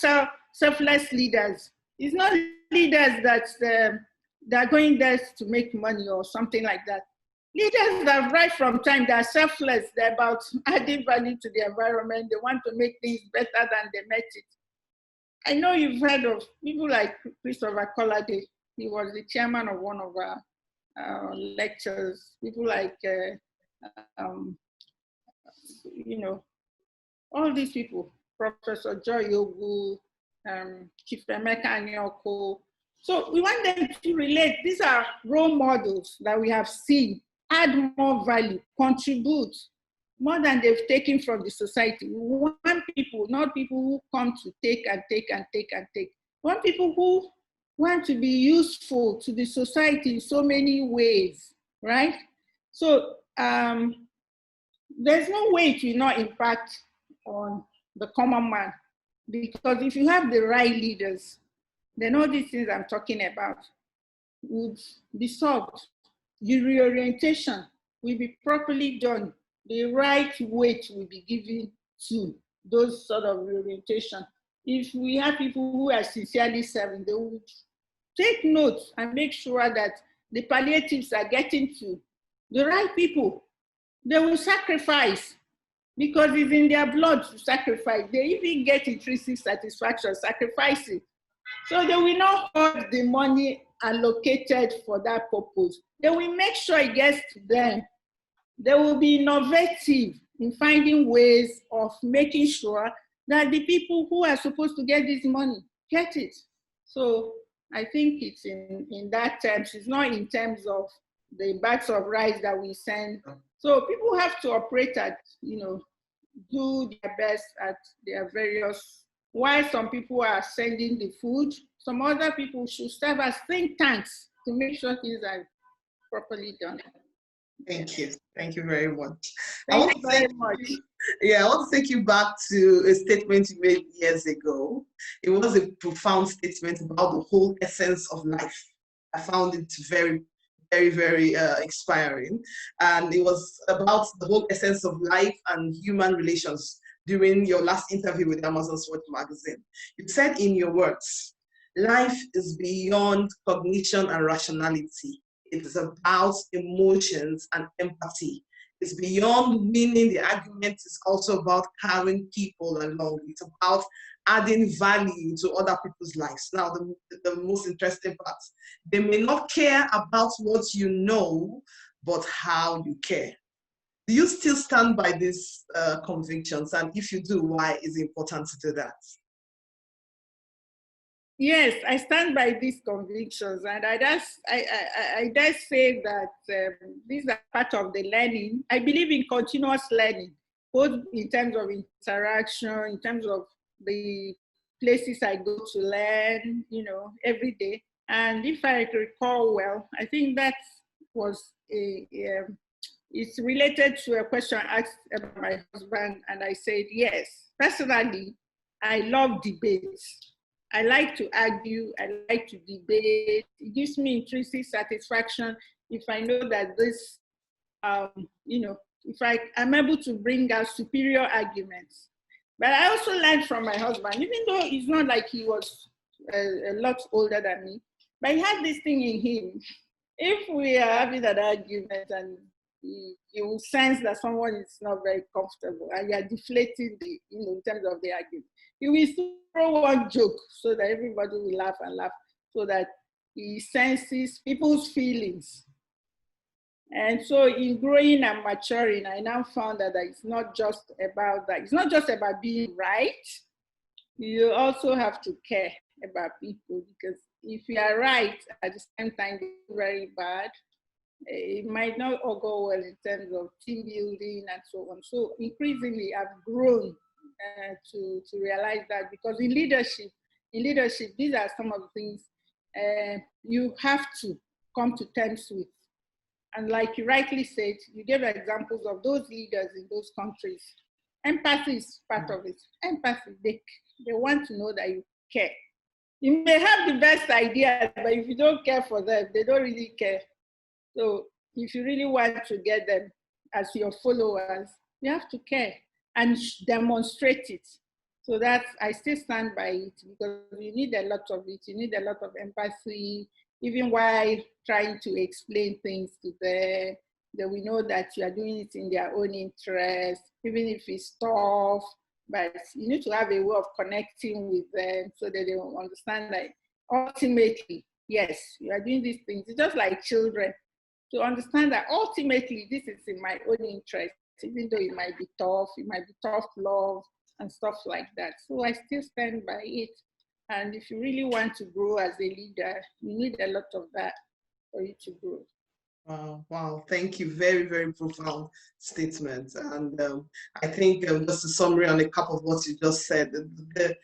[SPEAKER 2] selfless leaders, it's not leaders that are going there to make money or something like that. Leaders that right from time, they're selfless, they're about adding value to the environment, they want to make things better than they met it. I know you've heard of people like Christopher Collade. He was the chairman of one of our lectures. People like, you know, all these people, Professor Joy Ogu, Chief Emeka Anyoko. So we want them to relate. These are role models that we have seen, add more value, contribute more than they've taken from the society. We want people, not people who come to take and take and take and take. We want people who want to be useful to the society in so many ways, right? So there's no way it will not impact on the common man, because if you have the right leaders, then all these things I'm talking about would be solved. The reorientation will be properly done. The right weight will be given to those sort of reorientation. If we have people who are sincerely serving, they would take notes and make sure that the palliatives are getting to the right people. They will sacrifice because it's in their blood to sacrifice. They even get intrinsic satisfaction sacrificing. So they will not hold the money allocated for that purpose. They will make sure it gets to them. They will be innovative in finding ways of making sure that the people who are supposed to get this money get it. So I think it's in that terms. It's not in terms of the bags of rice that we send. So people have to operate at, do their best at their various, while some people are sending the food, some other people should serve as think tanks to make sure things are properly done.
[SPEAKER 1] Thank you. Thank you very much.
[SPEAKER 2] Thank you very much.
[SPEAKER 1] Yeah, I want to take you back to a statement you made years ago. It was a profound statement about the whole essence of life. I found it very, very, very inspiring. And it was about the whole essence of life and human relations during your last interview with Amazon Swatch magazine. You said in your words, life is beyond cognition and rationality. It is about emotions and empathy. It's beyond winning the argument. It's also about carrying people along. It's about adding value to other people's lives. Now, the most interesting part, they may not care about what you know, but how you care. Do you still stand by these convictions? And if you do, why is it important to do that?
[SPEAKER 2] Yes, I stand by these convictions, and I dare say that these are part of the learning. I believe in continuous learning, both in terms of interaction, in terms of the places I go to learn, every day. And if I recall well, I think that was it's related to a question asked about my husband, and I said, yes, personally, I love debates. I like to argue, I like to debate. It gives me intrinsic satisfaction if I know that this, if I'm able to bring out superior arguments. But I also learned from my husband, even though it's not like he was a lot older than me, but he had this thing in him. If we are having an argument and you will sense that someone is not very comfortable and you are deflating in terms of the argument, you will throw one joke so that everybody will laugh and laugh, so that he senses people's feelings. And so in growing and maturing, I now found that it's not just about that. It's not just about being right. You also have to care about people, because if you are right at the same time you're very bad, it might not all go well in terms of team building and so on. So increasingly, I've grown to realize that, because in leadership, these are some of the things you have to come to terms with. And like you rightly said, you gave examples of those leaders in those countries. Empathy is part of it. Empathy, they want to know that you care. You may have the best ideas, but if you don't care for them, they don't really care. So if you really want to get them as your followers, you have to care and demonstrate it. So that I still stand by it, because you need a lot of it. You need a lot of empathy, even while trying to explain things to them, that we know that you are doing it in their own interest, even if it's tough, but you need to have a way of connecting with them so that they will understand that ultimately, yes, you are doing these things. It's just like children, to understand that ultimately this is in my own interest, even though it might be tough love and stuff like that. So I still stand by it. And if you really want to grow as a leader, you need a lot of that for you to grow.
[SPEAKER 1] Wow, thank you. Very, very profound statement. And I think just a summary on a couple of what you just said, that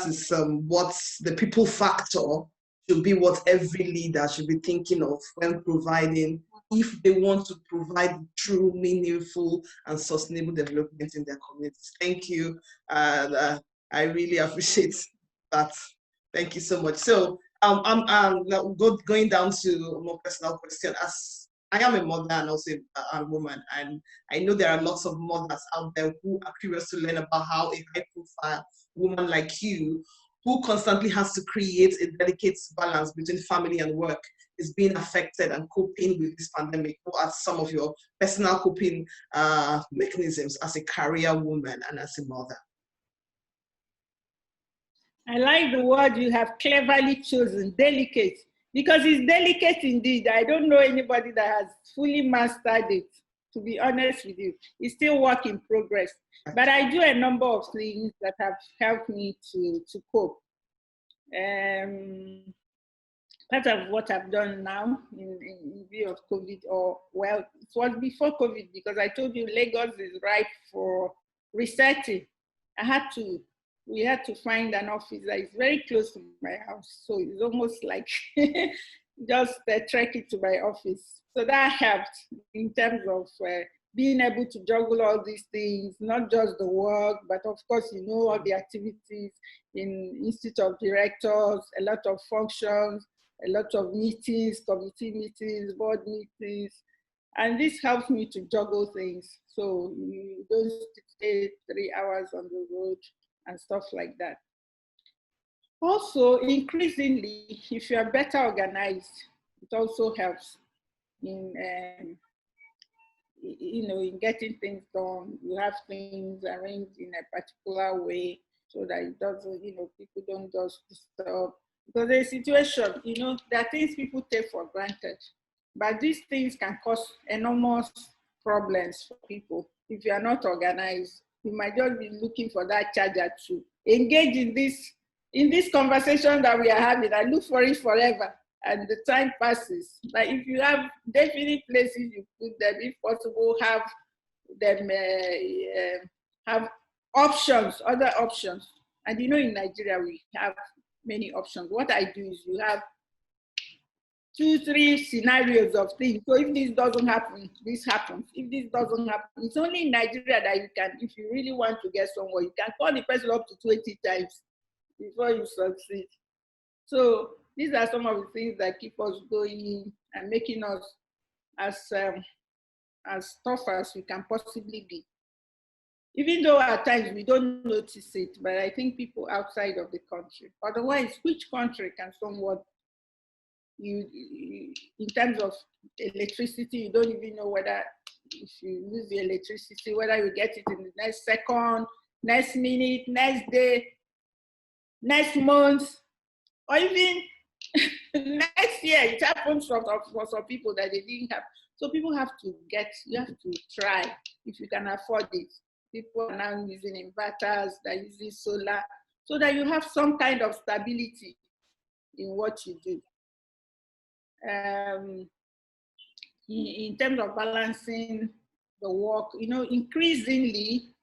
[SPEAKER 1] is what's the people factor should be what every leader should be thinking of when providing, if they want to provide true, meaningful, and sustainable development in their communities. Thank you. I really appreciate that. Thank you so much. So I'm going down to a more personal question. As I am a mother and also a woman, and I know there are lots of mothers out there who are curious to learn about how a high-profile woman like you, who constantly has to create a delicate balance between family and work, is being affected and coping with this pandemic. What are some of your personal coping mechanisms as a career woman and as a mother?
[SPEAKER 2] I like the word you have cleverly chosen, delicate, because it's delicate indeed. I don't know anybody that has fully mastered it, to be honest with you. It's still work in progress. But I do a number of things that have helped me to cope. Part of what I've done now in view of COVID, or well, it was before COVID, because I told you Lagos is ripe for resetting. We had to find an office that is very close to my house. So it's almost like just trekking to my office. So that helped in terms of being able to juggle all these things, not just the work, but of course, you know, all the activities in Institute of Directors, a lot of functions, a lot of meetings, committee meetings, board meetings. And this helps me to juggle things. So you don't stay 3 hours on the road and stuff like that. Also, increasingly, if you are better organized, it also helps in in getting things done. You have things arranged in a particular way so that it doesn't, people don't just disturb. Because there's a situation, there are things people take for granted, but these things can cause enormous problems for people if you are not organized. You might just be looking for that charger to engage in this conversation that we are having. I look for it forever, and the time passes. But if you have definite places you put them, if possible, have them have options, other options. And in Nigeria we have many options. What I do is you have 2-3 scenarios of things. So if this doesn't happen, this happens. If this doesn't happen, it's only in Nigeria that you can, if you really want to get somewhere, you can call the person up to 20 times before you succeed. So these are some of the things that keep us going and making us as tough as we can possibly be. Even though at times we don't notice it, but I think people outside of the country, otherwise, which country can somewhat, in terms of electricity, you don't even know whether if you lose the electricity, whether you get it in the next second, next minute, next day, next month, or even next year. It happens for some people that they didn't have. So people have to try if you can afford it. People are now using inverters, they're using solar, so that you have some kind of stability in what you do. in terms of balancing the work, increasingly,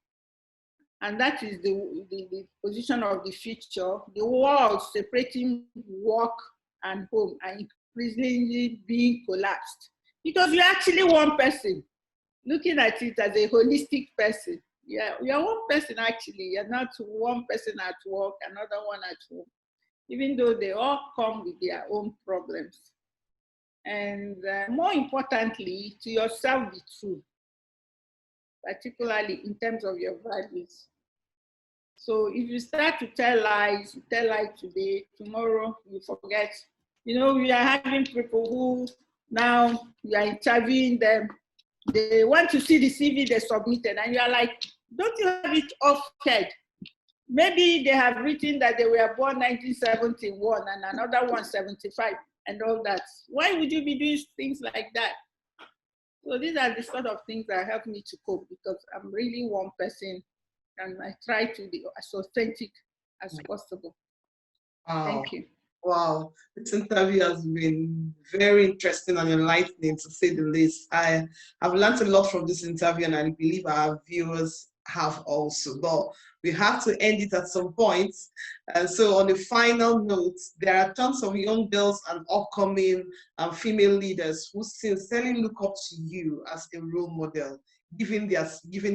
[SPEAKER 2] and that is the position of the future, the walls separating work and home are increasingly being collapsed. Because you're actually one person, looking at it as a holistic person. You're one person actually, you're not one person at work, another one at home, even though they all come with their own problems. And more importantly, to yourself be true, particularly in terms of your values. So if you start to tell lies, you tell lies today, tomorrow you forget. We are having people who now you are interviewing them. They want to see the CV they submitted, and you are like, don't you have it off head? Maybe they have written that they were born 1971 and another one 75 and all that. Why would you be doing things like that? So these are the sort of things that help me to cope, because I'm really one person and I try to be as authentic as possible.
[SPEAKER 1] Wow.
[SPEAKER 2] Thank you.
[SPEAKER 1] Wow, this interview has been very interesting and enlightening, to say the least. I have learned a lot from this interview, and I believe our viewers have also. But we have to end it at some point. So on the final note, there are tons of young girls and upcoming female leaders who sincerely look up to you as a role model, given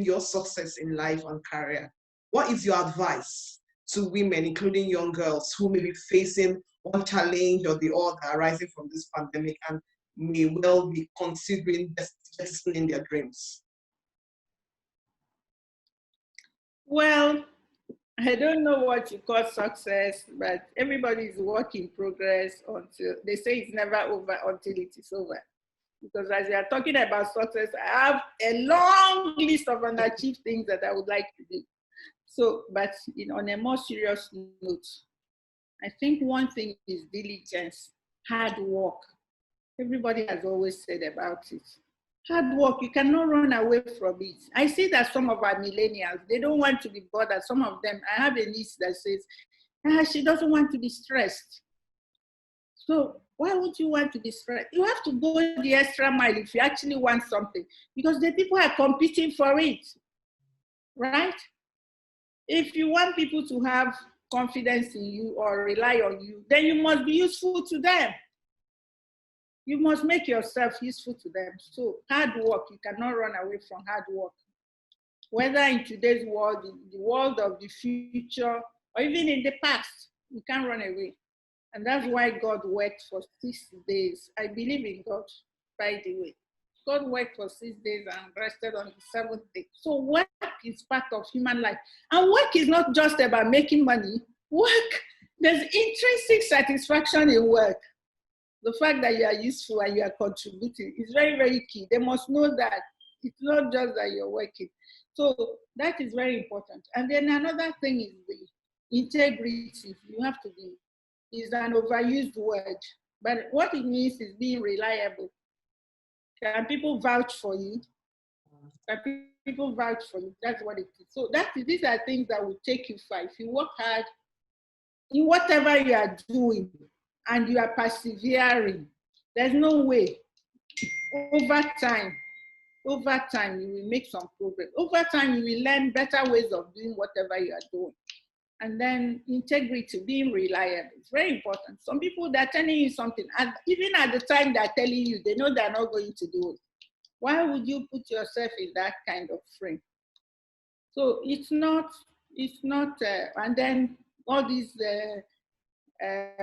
[SPEAKER 1] your success in life and career. What is your advice to women, including young girls, who may be facing one challenge or the other arising from this pandemic and may well be considering jettisoning their dreams?
[SPEAKER 2] Well, I don't know what you call success, but everybody is work in progress until they say it's never over until it is over. Because as you are talking about success, I have a long list of unachieved things that I would like to do. So, but on a more serious note, I think one thing is diligence, hard work. Everybody has always said about it. Hard work, you cannot run away from it. I see that some of our millennials, they don't want to be bothered. Some of them, I have a niece that says, she doesn't want to be stressed. So why would you want to be stressed? You have to go the extra mile if you actually want something, because the people are competing for it, right? If you want people to have confidence in you or rely on you, then you must be useful to them. You must make yourself useful to them. So hard work, you cannot run away from hard work. Whether in today's world, in the world of the future, or even in the past, you can't run away. And that's why God worked for 6 days. I believe in God, by the way. God worked for 6 days and rested on the 7th day. So work is part of human life. And work is not just about making money. Work, there's intrinsic satisfaction in work. The fact that you are useful and you are contributing is very, very key. They must know that it's not just that you're working. So that is very important. And then another thing is the integrity. You have to be, is an overused word. But what it means is being reliable. Can people vouch for you? Can people vouch for you? That's what it is. So these are things that will take you far. If you work hard in whatever you are doing and you are persevering, there's no way. Over time, you will make some progress. Over time, you will learn better ways of doing whatever you are doing. And then integrity, being reliable, it's very important. Some people, they're telling you something, and even at the time they're telling you, they know they're not going to do it. Why would you put yourself in that kind of frame? So it's not, and then all these,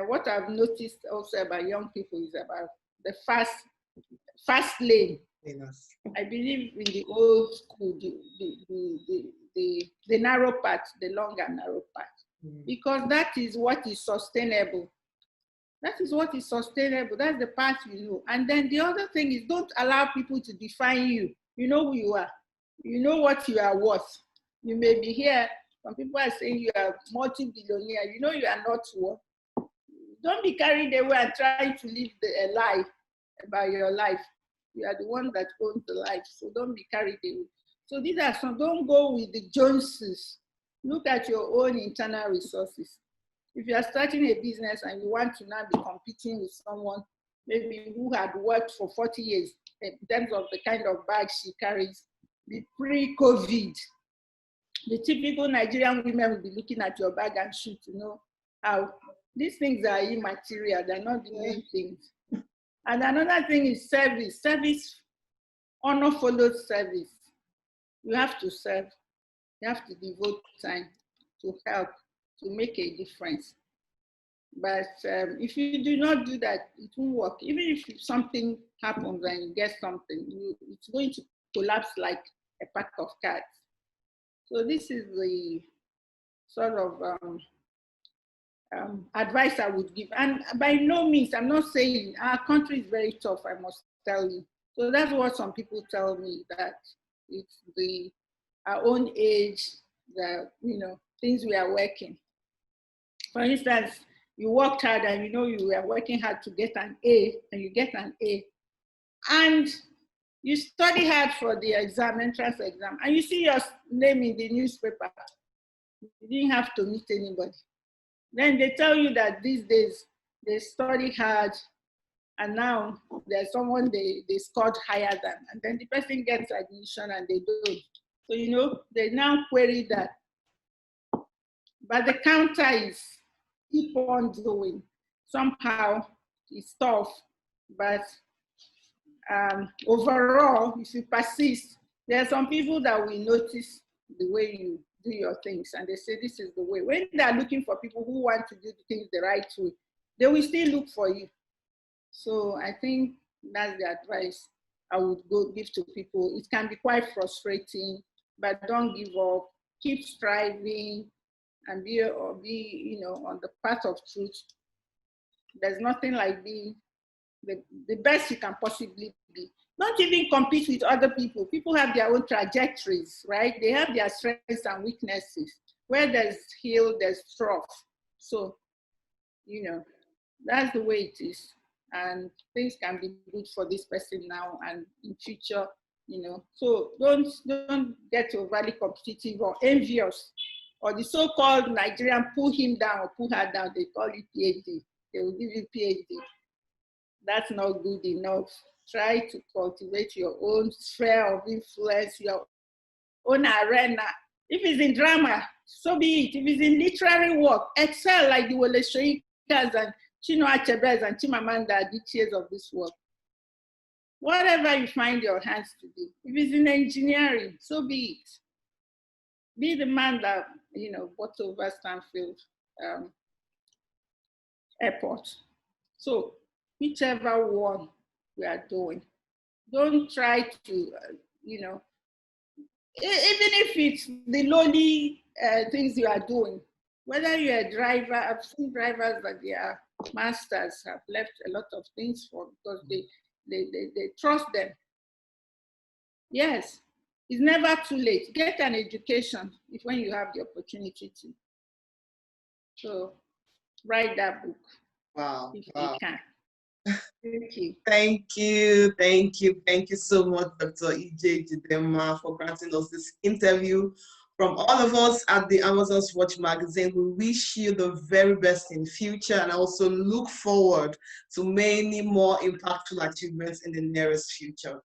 [SPEAKER 2] what I've noticed also about young people is about the fast lane. Yes. I believe in the old school, the narrow path, the long and narrow path, because that is what is sustainable. That is what is sustainable. That's the path you know. And then the other thing is, don't allow people to define you. You know who you are. You know what you are worth. You may be here. Some people are saying you are multi-billionaire. You know you are not worth. Don't be carried away and trying to live a lie about your life. You are the one that owns the life. So don't be carried away. So these are some, don't go with the Joneses. Look at your own internal resources. If you are starting a business and you want to now be competing with someone maybe who had worked for 40 years, in terms of the kind of bag she carries. The pre-COVID, the typical Nigerian women will be looking at your bag and shoot to know how these things are immaterial, they're not the main things. And another thing is service. Service, honor follows service. You have to serve. You have to devote time to help, to make a difference. But if you do not do that, it won't work. Even if something happens and you get something, it's going to collapse like a pack of cards. So this is the sort of advice I would give. And by no means, I'm not saying our country is very tough, I must tell you. So that's what some people tell me, that it's our own age, the things we are working. For instance, you worked hard and you were working hard to get an A, and you get an A. And you study hard for the exam, entrance exam, and you see your name in the newspaper. You didn't have to meet anybody. Then they tell you that these days they study hard, and now there's someone they scored higher than, and then the person gets admission and they don't. So they now query that. But the counter is keep on doing. Somehow it's tough, but overall, if you persist, there are some people that will notice the way you do your things, and they say this is the way. When they are looking for people who want to do things the right way, they will still look for you. So I think that's the advice I would give to people. It can be quite frustrating, but don't give up. Keep striving and be on the path of truth. There's nothing like being the best you can possibly be. Don't even compete with other people. People have their own trajectories, right? They have their strengths and weaknesses. Where there's hill, there's trough. So, that's the way it is. And things can be good for this person now and in future, So don't get overly competitive or envious. Or the so-called Nigerian pull him down or pull her down, they call it PhD. They will give you PhD. That's not good enough. Try to cultivate your own sphere of influence, your own arena. If it's in drama, so be it. If it's in literary work, excel like the Wole Soyikas and Chinua Achebes and Chimamanda Adichie's of this world. Whatever you find your hands to do. If it's in engineering, so be it. Be the man that, bought over Stanfield Airport. So whichever one we are doing, don't try to, even if it's the lowly things you are doing, whether you're a driver, I've seen drivers that their masters have left a lot of things for because they trust them. Yes, it's never too late. Get an education when you have the opportunity to. So write that book.
[SPEAKER 1] Wow.
[SPEAKER 2] If you can. Thank you.
[SPEAKER 1] Thank you so much, Dr. Ije Jidenma, for granting us this interview. From all of us at the Amazon's Watch magazine, we wish you the very best in future and also look forward to many more impactful achievements in the nearest future.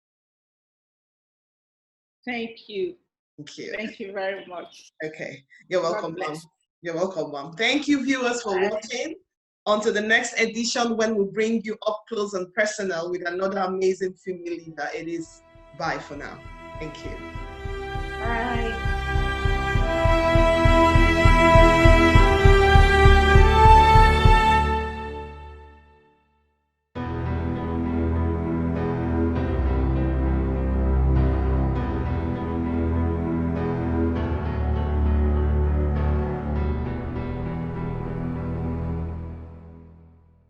[SPEAKER 2] Thank you.
[SPEAKER 1] Thank you.
[SPEAKER 2] Thank you very much.
[SPEAKER 1] Okay. You're welcome, Mom. You're welcome, Mom. Thank you, viewers, for watching. Until the next edition, when we bring you up close and personal with another amazing female leader, it is bye for now. Thank you.
[SPEAKER 2] Bye.